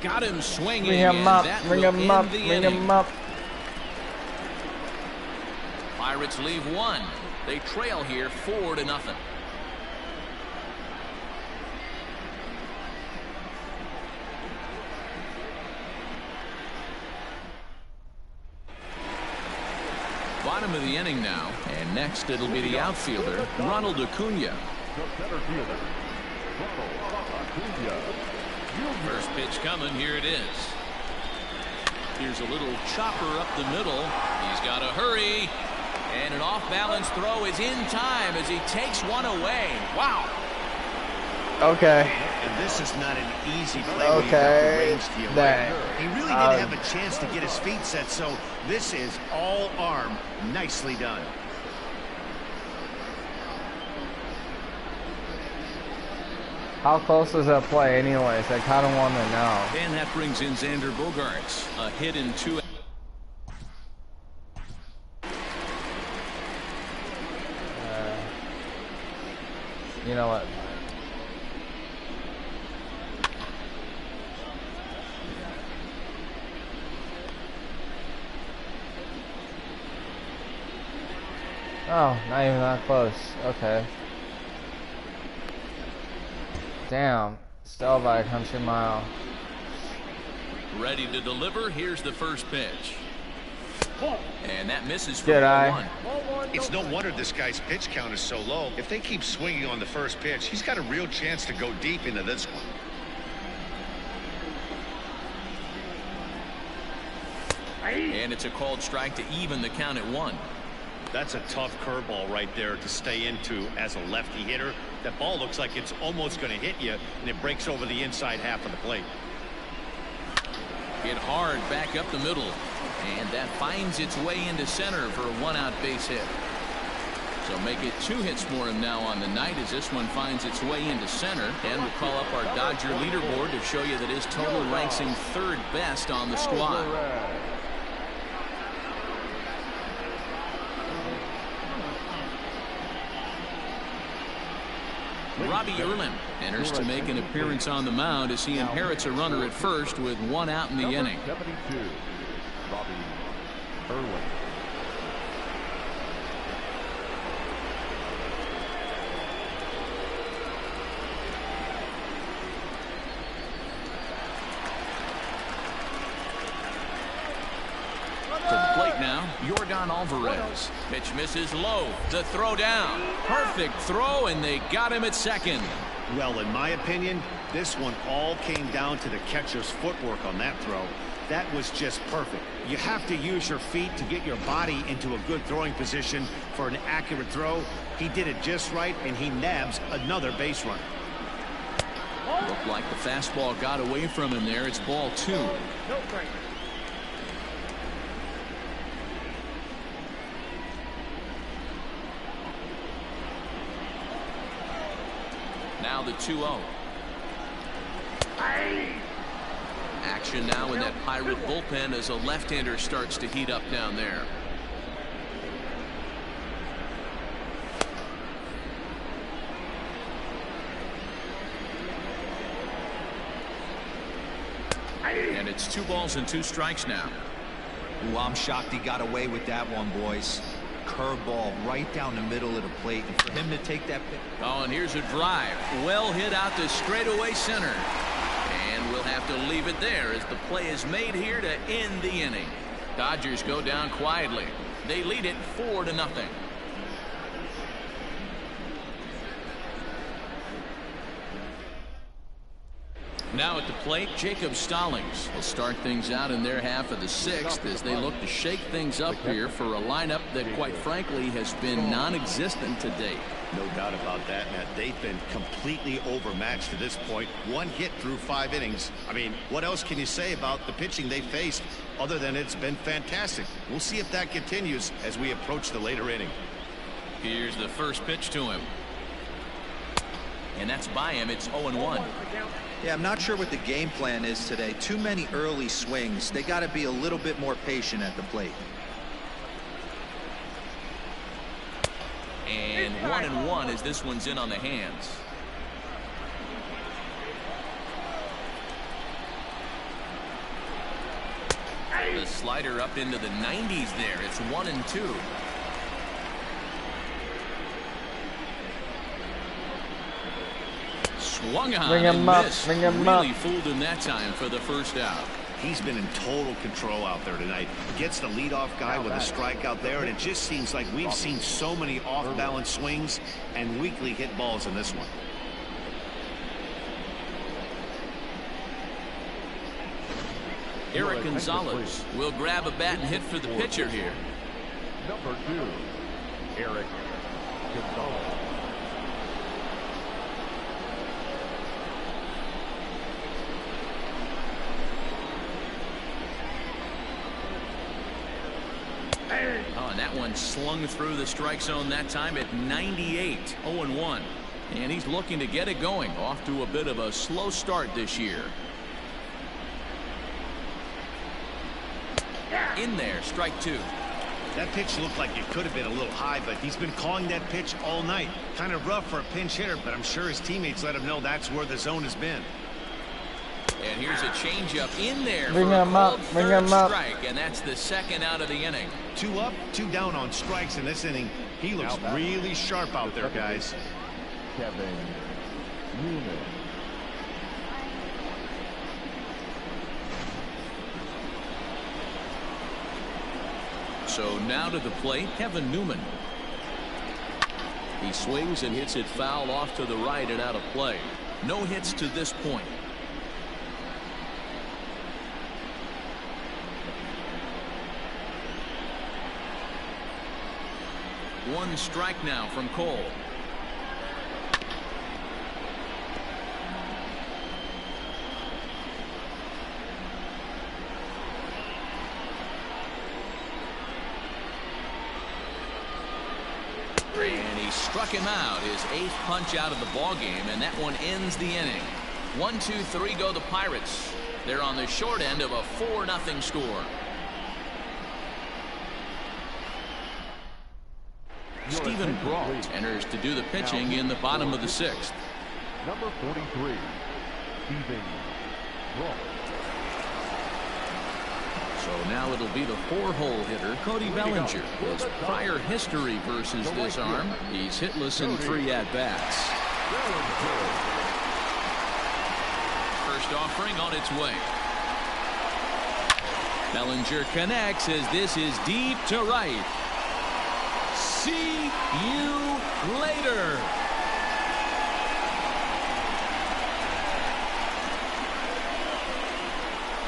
S1: Got him swinging.
S4: Bring him up. Bring him up. Bring him up.
S1: Pirates leave one. They trail here 4-0. Bottom of the inning now, and next it'll be the outfielder, Ronald Acuna.
S18: The center fielder, Ronald Acuna.
S1: First pitch coming. Here it is. Here's a little chopper up the middle. He's got to hurry. And an off-balance throw is in time as he takes one away. Wow.
S4: Okay.
S2: And this is not an easy play.
S4: Okay.
S2: He really didn't have a chance to get his feet set, so this is all arm. Nicely done.
S4: How close is that play anyways? I kind of want to know.
S1: And that brings in Xander Bogaerts. A hit in 2.
S4: You know what? Oh, not even that close. Okay. Damn. Still by a country mile.
S1: Ready to deliver. Here's the first pitch. And that misses for
S4: Good eye.
S1: 1.
S2: It's no wonder this guy's pitch count is so low. If they keep swinging on the first pitch, he's got a real chance to go deep into this one.
S1: And it's a called strike to even the count at 1.
S2: That's a tough curveball right there to stay into as a lefty hitter. That ball looks like it's almost going to hit you, and it breaks over the inside half of the plate.
S1: Hit hard back up the middle. And that finds its way into center for a 1-out base hit. So make it 2 hits for him now on the night as this one finds its way into center. And we'll call up our Dodger leaderboard to show you that his total ranks him 3rd best on the squad. Robbie Erlin enters to make an appearance on the mound as he inherits a runner at first with 1 out in the inning.
S18: 72, Robbie Erlin.
S1: To the plate now, Yordan Alvarez. Pitch misses low. The throw down. Perfect throw, and they got him at second.
S2: Well, in my opinion, this one all came down to the catcher's footwork on that throw. That was just perfect. You have to use your feet to get your body into a good throwing position for an accurate throw. He did it just right, and he nabs another base runner.
S1: Looked like the fastball got away from him there. It's ball 2. now the 2-0. Action now in that Pirate bullpen as a left-hander starts to heat up down there. And it's 2 balls and 2 strikes now.
S3: Ooh, I'm shocked he got away with that one, boys. Curveball right down the middle of the plate, and for him to take that.
S1: Oh, and here's a drive. Well hit out to straightaway center. And we'll have to leave it there as the play is made here to end the inning. Dodgers go down quietly. They lead it 4-0. Now at the plate, Jacob Stallings will start things out in their half of the 6th as they look to shake things up here for a lineup that, quite frankly, has been non-existent to date.
S2: No doubt about that, Matt. They've been completely overmatched to this point. 1 hit through 5 innings. I mean, what else can you say about the pitching they faced other than it's been fantastic? We'll see if that continues as we approach the later inning.
S1: Here's the first pitch to him. And that's by him. It's 0-1.
S3: Yeah, I'm not sure what the game plan is today. Too many early swings. They got to be a little bit more patient at the plate.
S1: And 1-1 as this one's in on the hands. The slider up into the 90s there. It's 1-2. Swung on and missed. Really fooled him that time for the first out.
S2: He's been in total control out there tonight. Gets the leadoff guy with a strikeout there, and it just seems like we've seen so many off-balance swings and weakly hit balls in this one.
S1: Eric Gonzalez will grab a bat and hit for the pitcher here.
S18: Number 2, Eric Gonzalez.
S1: Oh, and that one slung through the strike zone that time at 98. 0-1. And he's looking to get it going. Off to a bit of a slow start this year. In there, strike 2.
S2: That pitch looked like it could have been a little high, but he's been calling that pitch all night. Kind of rough for a pinch hitter, but I'm sure his teammates let him know that's where the zone has been.
S1: And here's a changeup in there.
S4: Bring him up. Bring him up.
S1: Strike, and that's the second out of the inning.
S2: 2 up, 2 down on strikes in this inning. He looks really sharp out there, guys.
S18: Kevin Newman.
S1: So now to the plate, Kevin Newman. He swings and hits it foul off to the right and out of play. No hits to this point. One strike now from Cole. And he struck him out, his 8th punch out of the ball game, and that one ends the inning. 1-2-3 go the Pirates. They're on the short end of a 4-0 score. Stephen Brault enters to do the pitching in the bottom of the 6th.
S18: Number 43, Stephen Brault.
S1: So now it'll be the 4-hole hitter, Cody Bellinger. His prior history versus this arm, he's hitless in 3 at-bats. First offering on its way. Bellinger connects as this is deep to right. See you later.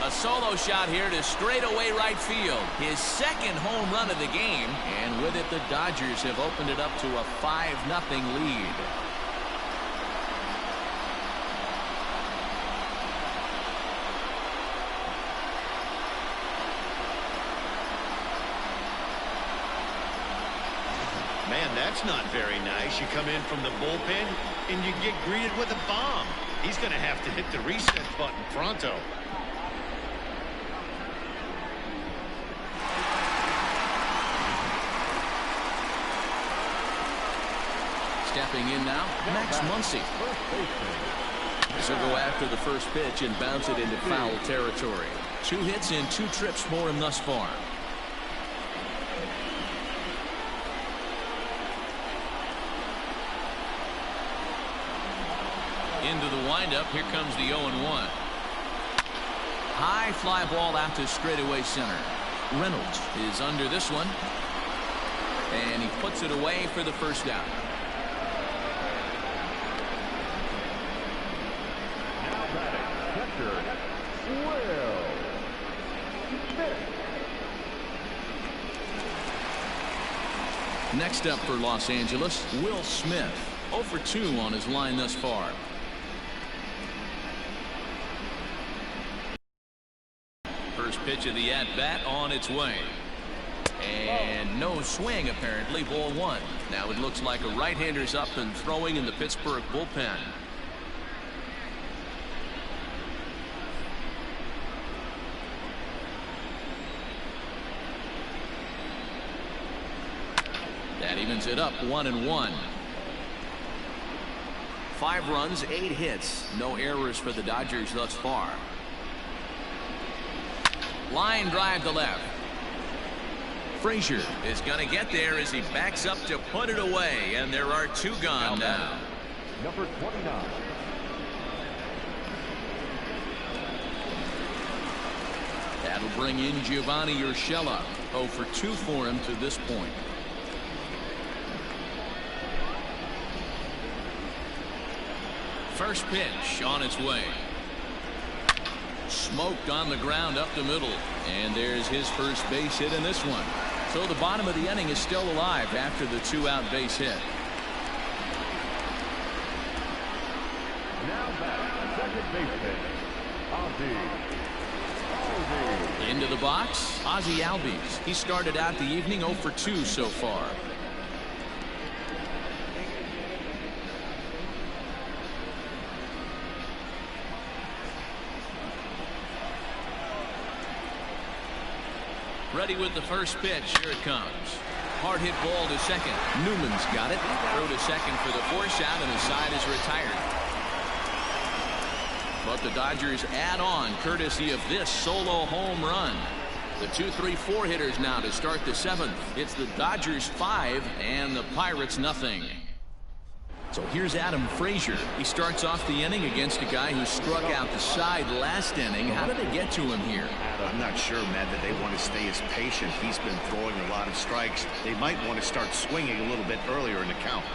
S1: A solo shot here to straightaway right field. His 2nd home run of the game. And with it, the Dodgers have opened it up to a 5-0 lead.
S2: Man, that's not very nice. You come in from the bullpen and you get greeted with a bomb. He's going to have to hit the reset button pronto.
S1: Stepping in now, Max Muncy. This will go after the first pitch and bounce it into foul territory. 2 hits and 2 trips for him thus far. Into the windup. Here comes the 0-1. High fly ball out to straightaway center. Reynolds is under this one. And he puts it away for the first out.
S18: Now batting, catcher, Will Smith.
S1: Next up for Los Angeles, Will Smith. 0 for 2 on his line thus far. First pitch of the at-bat on its way. And no swing, apparently. Ball 1. Now it looks like a right-hander's up and throwing in the Pittsburgh bullpen. That evens it up 1-1. 5 runs, 8 hits. No errors for the Dodgers thus far. Line drive to left. Frazier is going to get there as he backs up to put it away, and there are 2 gone now.
S18: Number 29.
S1: That'll bring in Giovanni Urshela. 0 for 2 for him to this point. First pitch on its way. Smoked on the ground up the middle, and there's his first base hit in this one. So the bottom of the inning is still alive after the 2-out base hit.
S18: Now back, second baseman, Ozzie.
S1: Into the box, Ozzie Albies. He started out the evening 0 for 2 so far. Ready with the first pitch. Here it comes. Hard hit ball to second. Newman's got it. Throw to second for the force out, and the side is retired. But the Dodgers add on courtesy of this solo home run. The 2-3-4 hitters now to start the 7th. It's the Dodgers 5 and the Pirates nothing. So here's Adam Frazier. He starts off the inning against a guy who struck out the side last inning. How did they get to him here?
S2: I'm not sure, Matt, that they want to stay as patient. He's been throwing a lot of strikes. They might want to start swinging a little bit earlier in the count.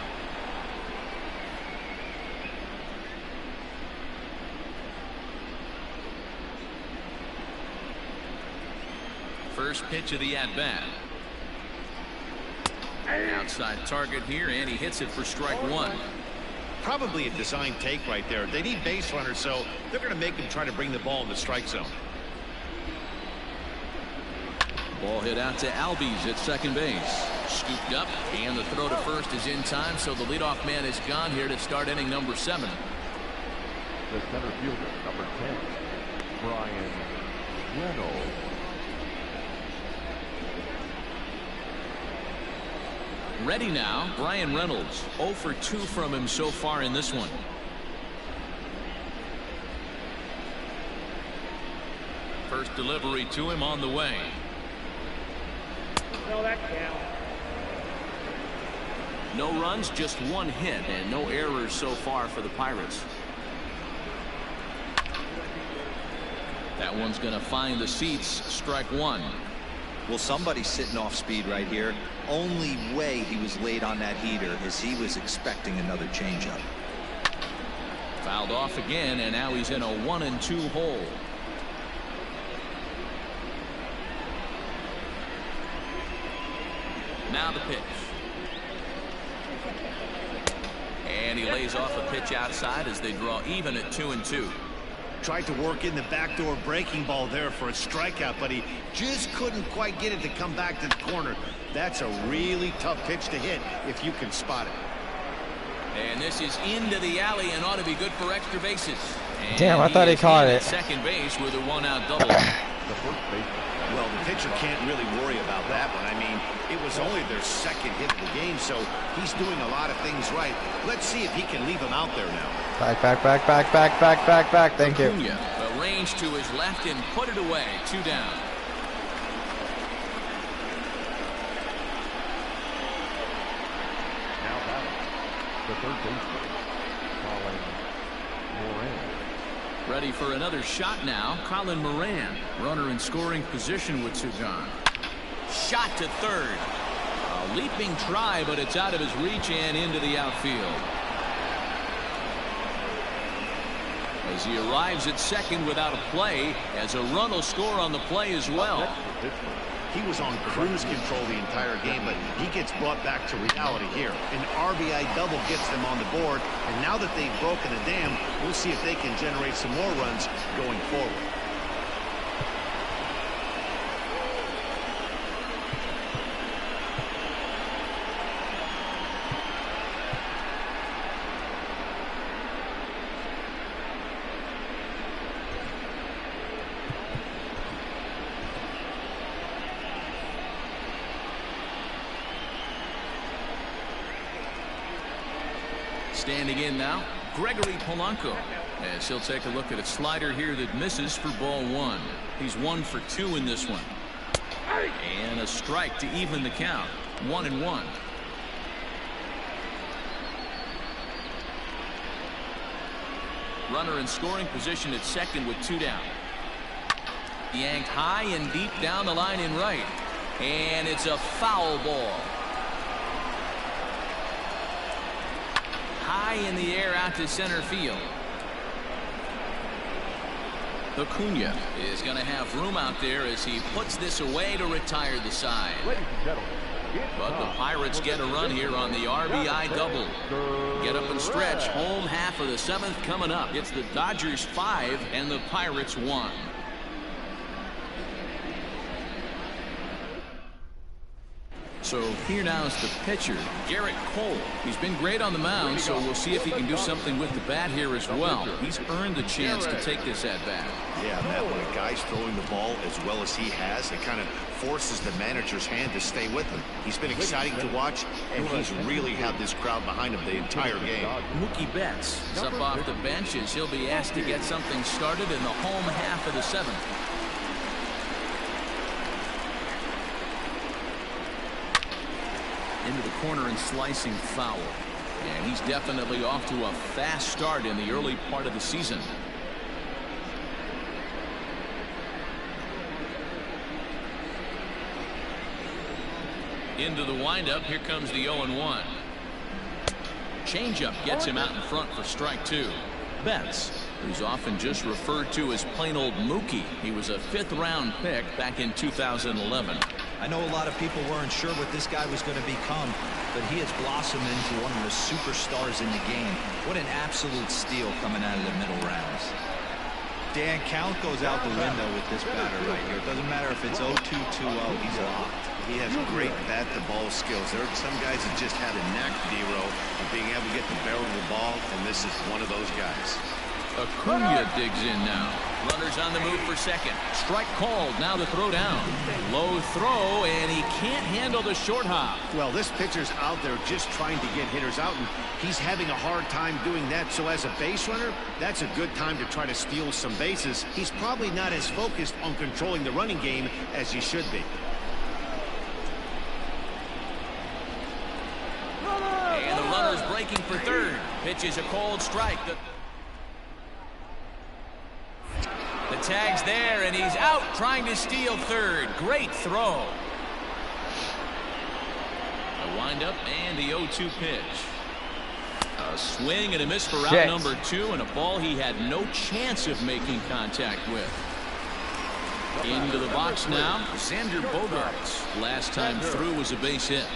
S1: First pitch of the at-bat. Outside target here, and he hits it for strike 1.
S2: Probably a design take right there. They need base runners, so they're going to make him try to bring the ball in the strike zone.
S1: Ball hit out to Albies at second base. Scooped up, and the throw to first is in time, so the leadoff man is gone here to start inning number 7.
S18: The center fielder, number 10, Brian Reynolds.
S1: Ready now, Brian Reynolds. 0 for 2 from him so far in this one. First delivery to him on the way.
S17: No, that count.
S1: No runs, just 1 hit, and no errors so far for the Pirates. That one's going to find the seats. Strike 1.
S3: Well, somebody's sitting off speed right here. Only way he was late on that heater is he was expecting another changeup.
S1: Fouled off again, and now he's in a 1-2 hole. Now the pitch. And he lays off a pitch outside as they draw even at 2-2.
S2: Tried to work in the backdoor breaking ball there for a strikeout, but he just couldn't quite get it to come back to the corner. That's a really tough pitch to hit if you can spot it.
S1: And this is into the alley and ought to be good for extra bases. And
S4: damn, I thought he caught it.
S1: Second base with a one-out double.
S2: Well, the pitcher can't really worry about that one. I mean, it was only their second hit of the game, so he's doing a lot of things right. Let's see if he can leave him out there now.
S4: Back. Thank you.
S1: Arranged to his left and put it away. 2 down.
S18: Now batting, the third baseman, Colin Moran.
S1: Ready for another shot now. Colin Moran, runner in scoring position with 2 gone. Shot to third. A leaping try, but it's out of his reach and into the outfield. As he arrives at second without a play, as a run will score on the play as well.
S2: He was on cruise control the entire game, but he gets brought back to reality here. An RBI double gets them on the board, and now that they've broken a dam, we'll see if they can generate some more runs going forward.
S1: Standing in now, Gregory Polanco, as he'll take a look at a slider here that misses for ball 1. He's 1 for 2 in this one. And a strike to even the count. 1-1. Runner in scoring position at second with 2 down. Yanked high and deep down the line in right. And it's a foul ball. High in the air out to center field. Acuna is going to have room out there as he puts this away to retire the side. But the Pirates get a run here on the RBI double. Get up and stretch. Home half of the 7th coming up. It's the Dodgers 5 and the Pirates 1. So here now is the pitcher, Garrett Cole. He's been great on the mound, so we'll see if he can do something with the bat here as well. He's earned the chance to take this at bat.
S2: Yeah, Matt, when a guy's throwing the ball as well as he has, it kind of forces the manager's hand to stay with him. He's been exciting to watch, and he's really had this crowd behind him the entire game.
S1: Mookie Betts is up off the bench as he'll be asked to get something started in the home half of the 7th. Into the corner and slicing foul. And he's definitely off to a fast start in the early part of the season. Into the windup. Here comes the 0-1. Changeup gets him out in front for strike 2. Betts, who's often just referred to as plain old Mookie. He was a 5th-round pick back in 2011.
S3: I know a lot of people weren't sure what this guy was going to become, but he has blossomed into one of the superstars in the game. What an absolute steal coming out of the middle rounds. Dan, count goes out the window with this batter right here. It doesn't matter if it's 0-2, 2-0, he's locked.
S2: He has great bat-to-ball skills. There are some guys that just have a knack, D-Row, of being able to get the barrel of the ball, and this is one of those guys.
S1: Acuna digs in now. Runners on the move for second. Strike called. Now the throw down. Low throw, and he can't handle the short hop.
S2: Well, this pitcher's out there just trying to get hitters out, and he's having a hard time doing that. So as a base runner, that's a good time to try to steal some bases. He's probably not as focused on controlling the running game as he should be.
S1: And the runner's breaking for third. Pitch is a cold strike. The tag's there, and he's out trying to steal third. Great throw. A windup and the 0-2 pitch. A swing and a miss for out number 2, and a ball he had no chance of making contact with. Into the box now, Xander Bogaerts. Last time through was a base hit.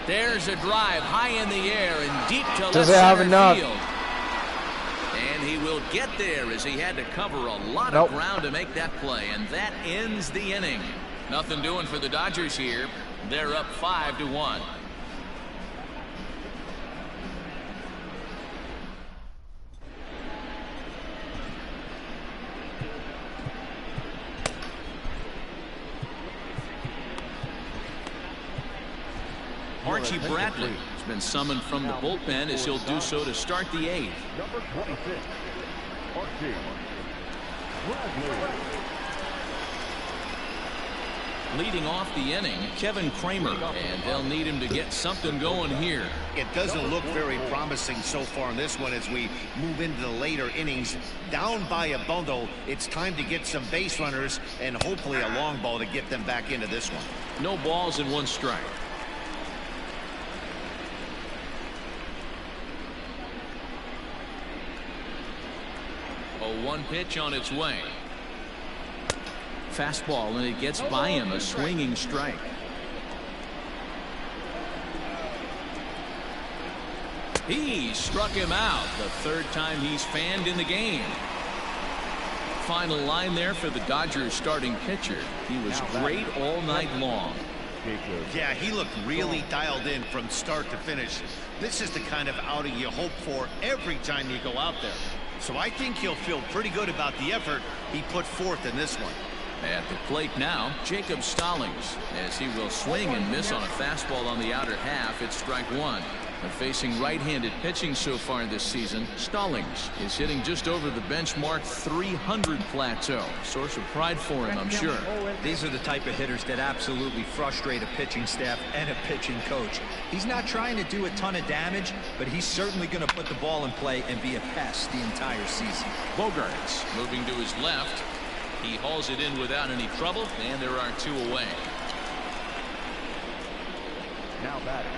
S1: There's a drive high in the air and deep to left center field. And he will get there as he had to cover a lot of ground to make that play. And that ends the inning. Nothing doing for the Dodgers here. They're up 5-1. Archie Bradley has been summoned from the bullpen as he'll do so to start the 8th.
S18: Number 26, Archie Bradley.
S1: Leading off the inning, Kevin Kramer, and they'll need him to get something going here.
S2: It doesn't look very promising so far in this one as we move into the later innings. Down by a bundle, it's time to get some base runners and hopefully a long ball to get them back into this one.
S1: No balls and 1 strike. A 1 pitch on its way. Fastball, and it gets by him, a swinging strike. He struck him out, the 3rd time he's fanned in the game. Final line there for the Dodgers starting pitcher. He was great all night long.
S2: Yeah, he looked really dialed in from start to finish. This is the kind of outing you hope for every time you go out there. So I think he'll feel pretty good about the effort he put forth in this one.
S1: At the plate now, Jacob Stallings, as he will swing and miss on a fastball on the outer half. It's strike 1. And facing right-handed pitching so far this season, Stallings is hitting just over the benchmark 300 plateau. Source of pride for him, I'm sure.
S3: These are the type of hitters that absolutely frustrate a pitching staff and a pitching coach. He's not trying to do a ton of damage, but he's certainly going to put the ball in play and be a pest the entire season.
S1: Bogarts moving to his left. He hauls it in without any trouble, and there are 2 away.
S18: Now batting.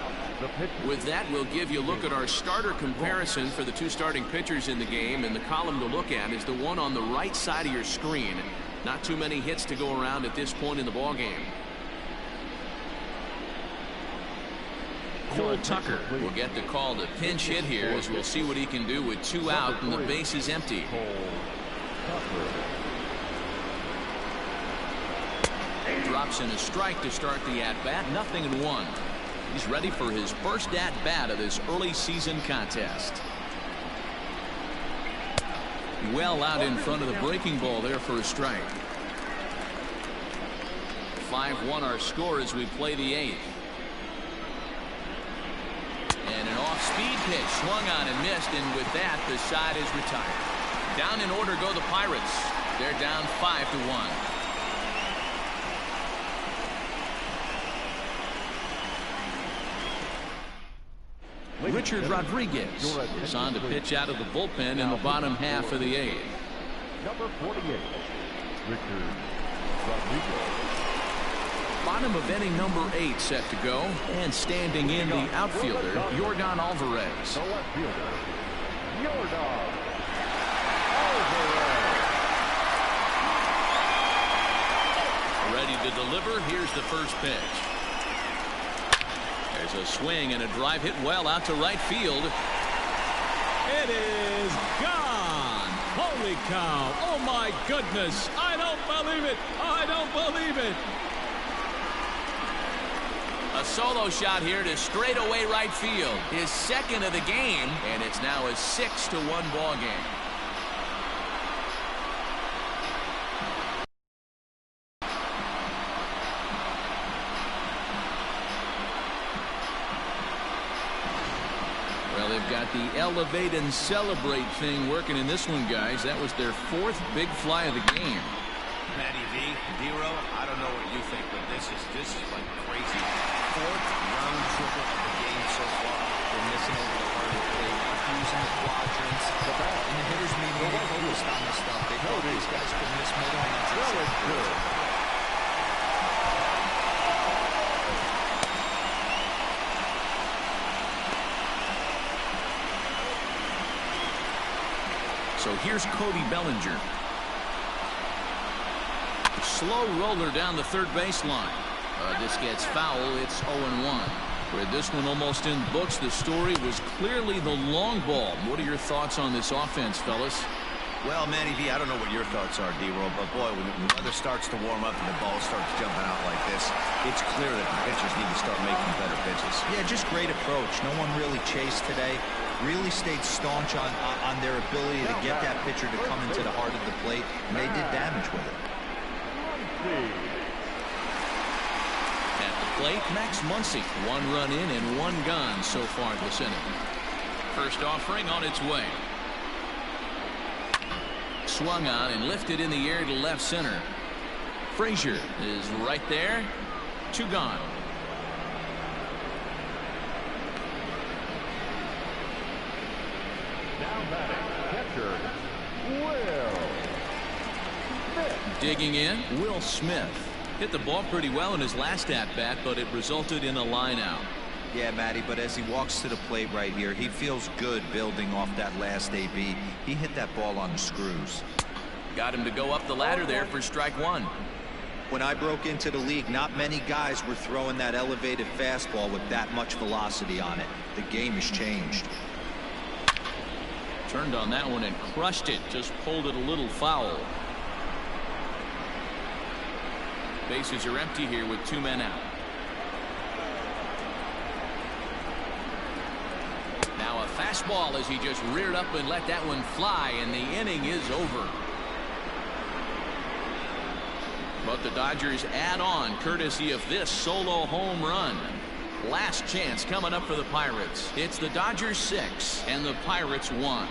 S1: With that, we'll give you a look at our starter comparison for the 2 starting pitchers in the game, and the column to look at is the one on the right side of your screen. Not too many hits to go around at this point in the ballgame. Cole Tucker will get the call to pinch hit here, as we'll see what he can do with 2 out and the base is empty. Drops in a strike to start the at-bat. 0-1. He's ready for his first at-bat of this early season contest. Well out in front of the breaking ball there for a strike. 5-1 our score as we play the 8th. And an off-speed pitch swung on and missed, and with that the side is retired. Down in order go the Pirates. They're down 5-1. Richard Rodriguez is on to pitch out of the bullpen in the bottom half of the 8th.
S18: Number 48, Richard Rodriguez.
S1: Bottom of inning number 8 set to go, and standing in the outfielder, Yordan Alvarez.
S18: The left fielder, Yordan Alvarez.
S1: Ready to deliver. Here's the first pitch. There's a swing and a drive hit well out to right field.
S19: It is gone. Holy cow. Oh, my goodness. I don't believe it. I don't believe it.
S1: A solo shot here to straightaway right field. His 2nd of the game, and it's now a 6-1 ball game. Got the elevate and celebrate thing working in this one, guys. That was their 4th big fly of the game.
S2: Matty V, Dero, I don't know what you think, but this is like crazy. 4th round triple of the game so far. They're missing over the heart of the plate, using the quadrants. In the hitters meeting, they focused on this stuff. They know these guys could miss more than good.
S1: So here's Cody Bellinger. Slow roller down the third baseline. This gets foul. It's 0-1. With this one almost in books, the story was clearly the long ball. What are your thoughts on this offense, fellas?
S2: Well, Manny V, I don't know what your thoughts are, D-Roll, but boy, when the weather starts to warm up and the ball starts jumping out like this, it's clear that the pitchers need to start making better pitches.
S3: Yeah, just great approach. No one really chased today. Really stayed staunch on their ability to get that pitcher to come into the heart of the plate, and they did damage with it.
S1: At the plate, Max Muncy. 1 run in and 1 gone so far this inning. First offering on its way. Swung on and lifted in the air to left center. Frazier is right there. 2 gone.
S18: Now batting, catcher, Will Smith.
S1: Digging in, Will Smith. Hit the ball pretty well in his last at-bat, but it resulted in a line out.
S3: Yeah, Matty, but as he walks to the plate right here, he feels good building off that last AB. He hit that ball on the screws.
S1: Got him to go up the ladder there for strike 1.
S3: When I broke into the league, not many guys were throwing that elevated fastball with that much velocity on it. The game has changed.
S1: Turned on that one and crushed it. Just pulled it a little foul. Bases are empty here with 2 men out. Now a fastball as he just reared up and let that one fly, and the inning is over. But the Dodgers add on courtesy of this solo home run. Last chance coming up for the Pirates. It's the Dodgers 6 and the Pirates 1.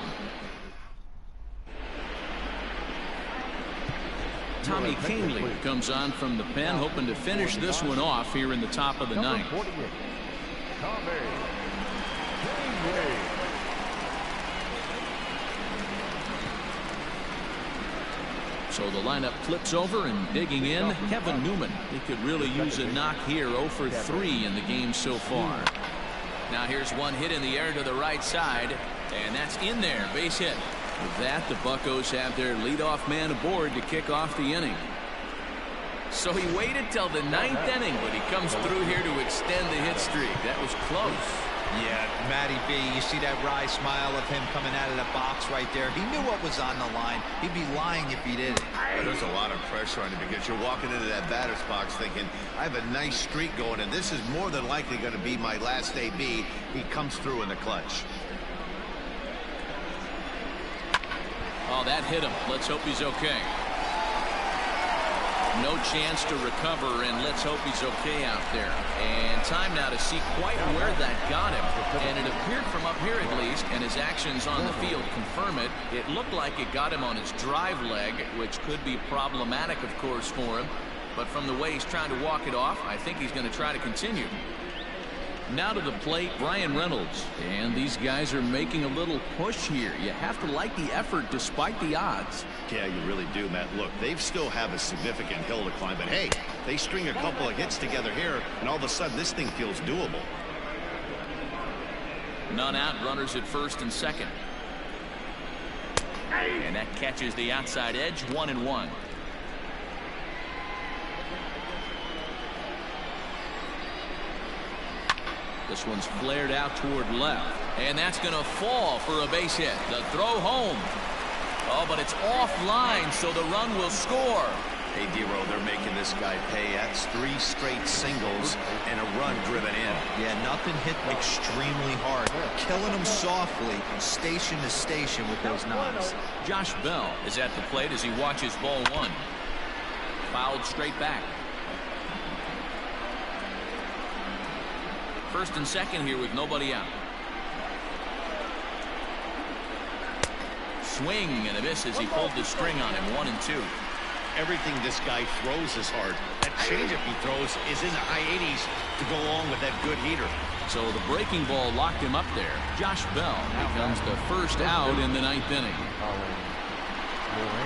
S1: Tommy Kahnle comes on from the pen, hoping to finish this one off here in the top of the 9th. So the lineup flips over, and digging in, Kevin Newman. He could really use a knock here. 0 for 3 in the game so far. Now here's one hit in the air to the right side, and that's in there. Base hit. With that, the Buccos have their leadoff man aboard to kick off the inning. So he waited till the 9th inning, but he comes through here to extend the hit streak. That was close.
S3: Yeah, Matty B, you see that wry smile of him coming out of the box right there. He knew what was on the line. He'd be lying if he didn't.
S2: Yeah, there's a lot of pressure on him because you're walking into that batter's box thinking, I have a nice streak going, and this is more than likely going to be my last AB. He comes through in the clutch.
S1: Oh, that hit him. Let's hope he's okay. No chance to recover, and let's hope he's okay out there. And time now to see quite where that got him. And it appeared from up here at least, and his actions on the field confirm it. It looked like it got him on his drive leg, which could be problematic, of course, for him. But from the way he's trying to walk it off, I think he's going to try to continue. Now to the plate, Brian Reynolds. And these guys are making a little push here. You have to like the effort despite the odds.
S2: Yeah, you really do, Matt. Look, they still have a significant hill to climb, but hey, they string a couple of hits together here, and all of a sudden this thing feels doable.
S1: None out, runners at first and second. And that catches the outside edge, 1-1. This one's flared out toward left, and that's going to fall for a base hit. The throw home. Oh, but it's offline, so the run will score.
S2: Hey, D-Row, they're making this guy pay. That's 3 straight singles and a run driven in.
S3: Yeah, nothing hit extremely hard. Killing him softly, station to station with those knocks.
S1: Josh Bell is at the plate as he watches ball 1. Fouled straight back. First and second here with nobody out. Swing and a miss as he pulled the string on him. 1-2.
S2: Everything this guy throws is hard. That changeup he throws is in the high 80s to go along with that good heater.
S1: So the breaking ball locked him up there. Josh Bell becomes the first out in the 9th inning.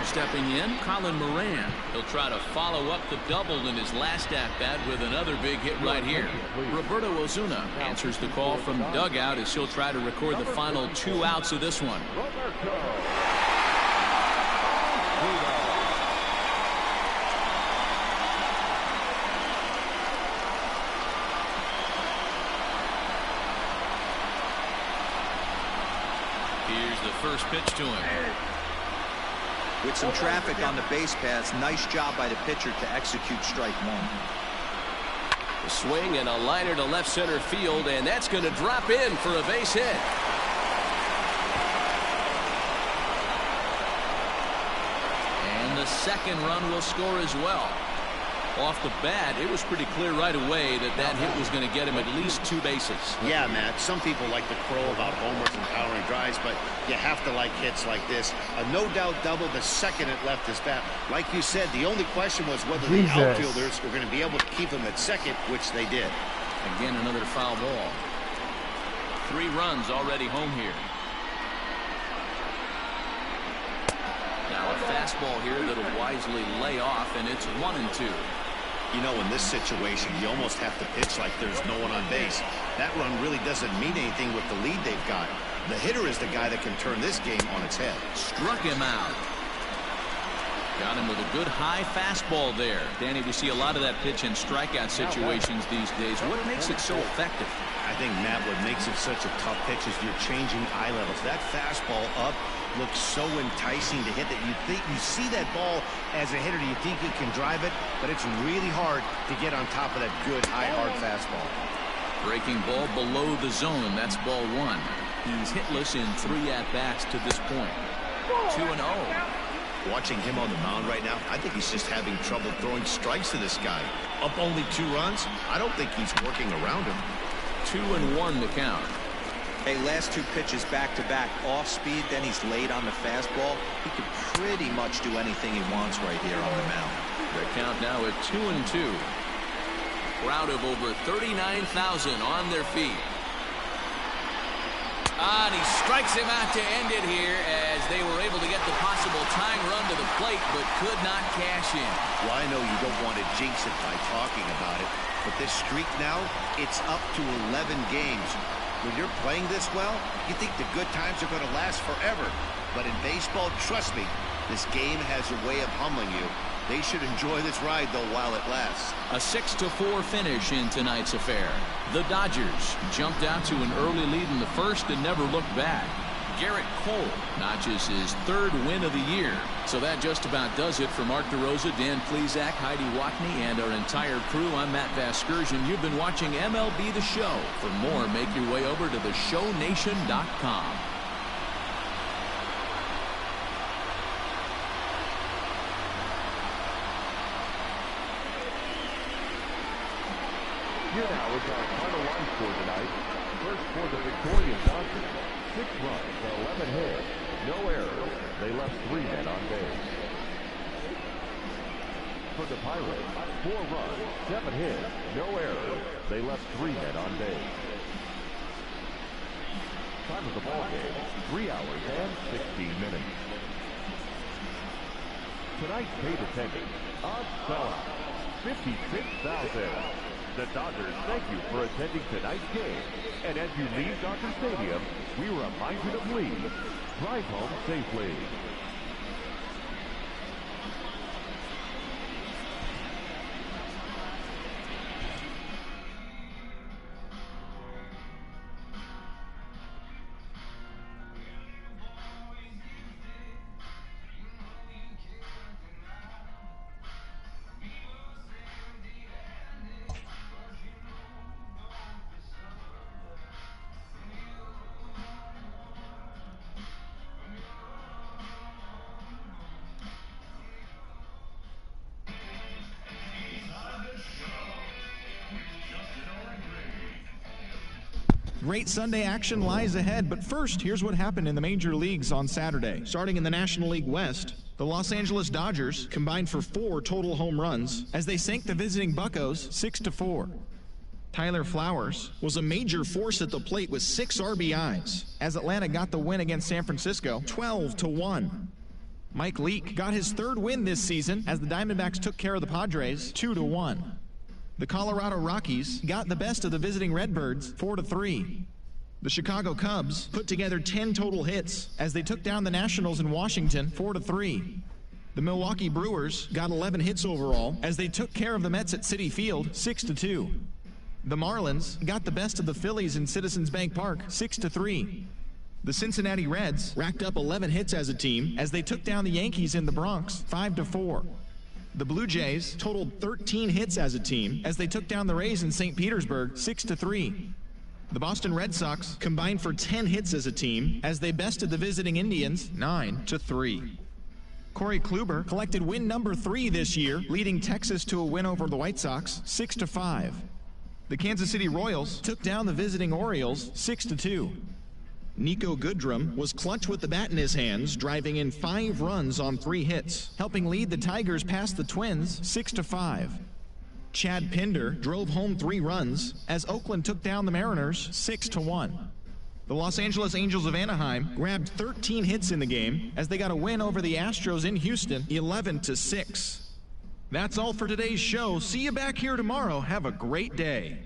S1: Stepping in, Colin Moran. He'll try to follow up the double in his last at-bat with another big hit right here. Roberto Ozuna answers the call from dugout as he'll try to record the final 2 outs of this one. first pitch to him.
S3: With some traffic on the base paths, nice job by the pitcher to execute strike one.
S20: A swing and a liner to left center field, and that's going to drop in for a base hit.
S1: And the second run will score as well. Off the bat, it was pretty clear right away that that hit was going to get him at least 2 bases.
S2: Yeah, Matt, some people like to crow about homers and powering drives, but you have to like hits like this. A no-doubt double the second it left his bat. Like you said, the only question was whether the outfielders were going to be able to keep him at second, which they did.
S1: Again, another foul ball. 3 runs already home here. Now a fastball here that'll wisely lay off, and it's 1-2.
S2: You know, in this situation, you almost have to pitch like there's no one on base. That run really doesn't mean anything with the lead they've got. The hitter is the guy that can turn this game on its head.
S1: Struck him out. Got him with a good high fastball there. Danny, we see a lot of that pitch in strikeout situations these days. What makes it so effective?
S2: I think, Matt, what makes it such a tough pitch is you're changing eye levels. That fastball up looks so enticing to hit that you see that ball as a hitter, you think you can drive it, but it's really hard to get on top of that good high hard fastball.
S1: Breaking ball below the zone. That's ball 1. He's hitless in 3 at-bats to this point. 2-0.
S2: Watching him on the mound right now, I think he's just having trouble throwing strikes to this guy. Up only 2 runs, I don't think he's working around him.
S1: 2-1 the count.
S3: Hey, last 2 pitches back-to-back off speed, then he's late on the fastball. He could pretty much do anything he wants right here on the mound.
S1: The count now at 2-2. Crowd of over 39,000 on their feet. And he strikes him out to end it here as they were able to get the possible tying run to the plate, but could not cash in.
S2: Well, I know you don't want to jinx it by talking about it, but this streak now, it's up to 11 games. When you're playing this well, you think the good times are going to last forever. But in baseball, trust me, this game has a way of humbling you. They should enjoy this ride, though, while it lasts.
S1: A 6-4 finish in tonight's affair. The Dodgers jumped out to an early lead in the first and never looked back. Garrett Cole notches his 3rd win of the year. So that just about does it for Mark DeRosa, Dan Plesac, Heidi Watney, and our entire crew. I'm Matt Vasgersian. You've been watching MLB The Show. For more, make your way over to theshownation.com.
S18: Here now is our final line score tonight. First for the victorious Dodgers. 6 runs, 11 hits, no errors. They left 3 men on base. For the Pirates, 4 runs, 7 hits, no errors. They left 3 men on base. Time of the ball game, 3 hours and 16 minutes. Tonight's paid attendance, a sellout, 56,000. The Dodgers thank you for attending tonight's game. And as you leave Dodger Stadium, we remind you to please drive home safely.
S21: Great Sunday action lies ahead, but first, here's what happened in the major leagues on Saturday. Starting in the National League West, the Los Angeles Dodgers combined for 4 total home runs as they sank the visiting Buccos 6-4. Tyler Flowers was a major force at the plate with 6 RBIs as Atlanta got the win against San Francisco 12-1. Mike Leake got his 3rd win this season as the Diamondbacks took care of the Padres 2-1. The Colorado Rockies got the best of the visiting Redbirds 4-3. The Chicago Cubs put together 10 total hits as they took down the Nationals in Washington 4-3. The Milwaukee Brewers got 11 hits overall as they took care of the Mets at Citi Field 6-2. The Marlins got the best of the Phillies in Citizens Bank Park 6-3. The Cincinnati Reds racked up 11 hits as a team as they took down the Yankees in the Bronx 5-4. The Blue Jays totaled 13 hits as a team as they took down the Rays in St. Petersburg 6-3. The Boston Red Sox combined for 10 hits as a team as they bested the visiting Indians 9-3. Corey Kluber collected win number 3 this year, leading Texas to a win over the White Sox 6-5. The Kansas City Royals took down the visiting Orioles 6-2. Nico Goodrum was clutch with the bat in his hands, driving in 5 runs on 3 hits, helping lead the Tigers past the Twins 6-5. Chad Pinder drove home 3 runs as Oakland took down the Mariners 6-1. The Los Angeles Angels of Anaheim grabbed 13 hits in the game as they got a win over the Astros in Houston 11-6. That's all for today's show. See you back here tomorrow. Have a great day.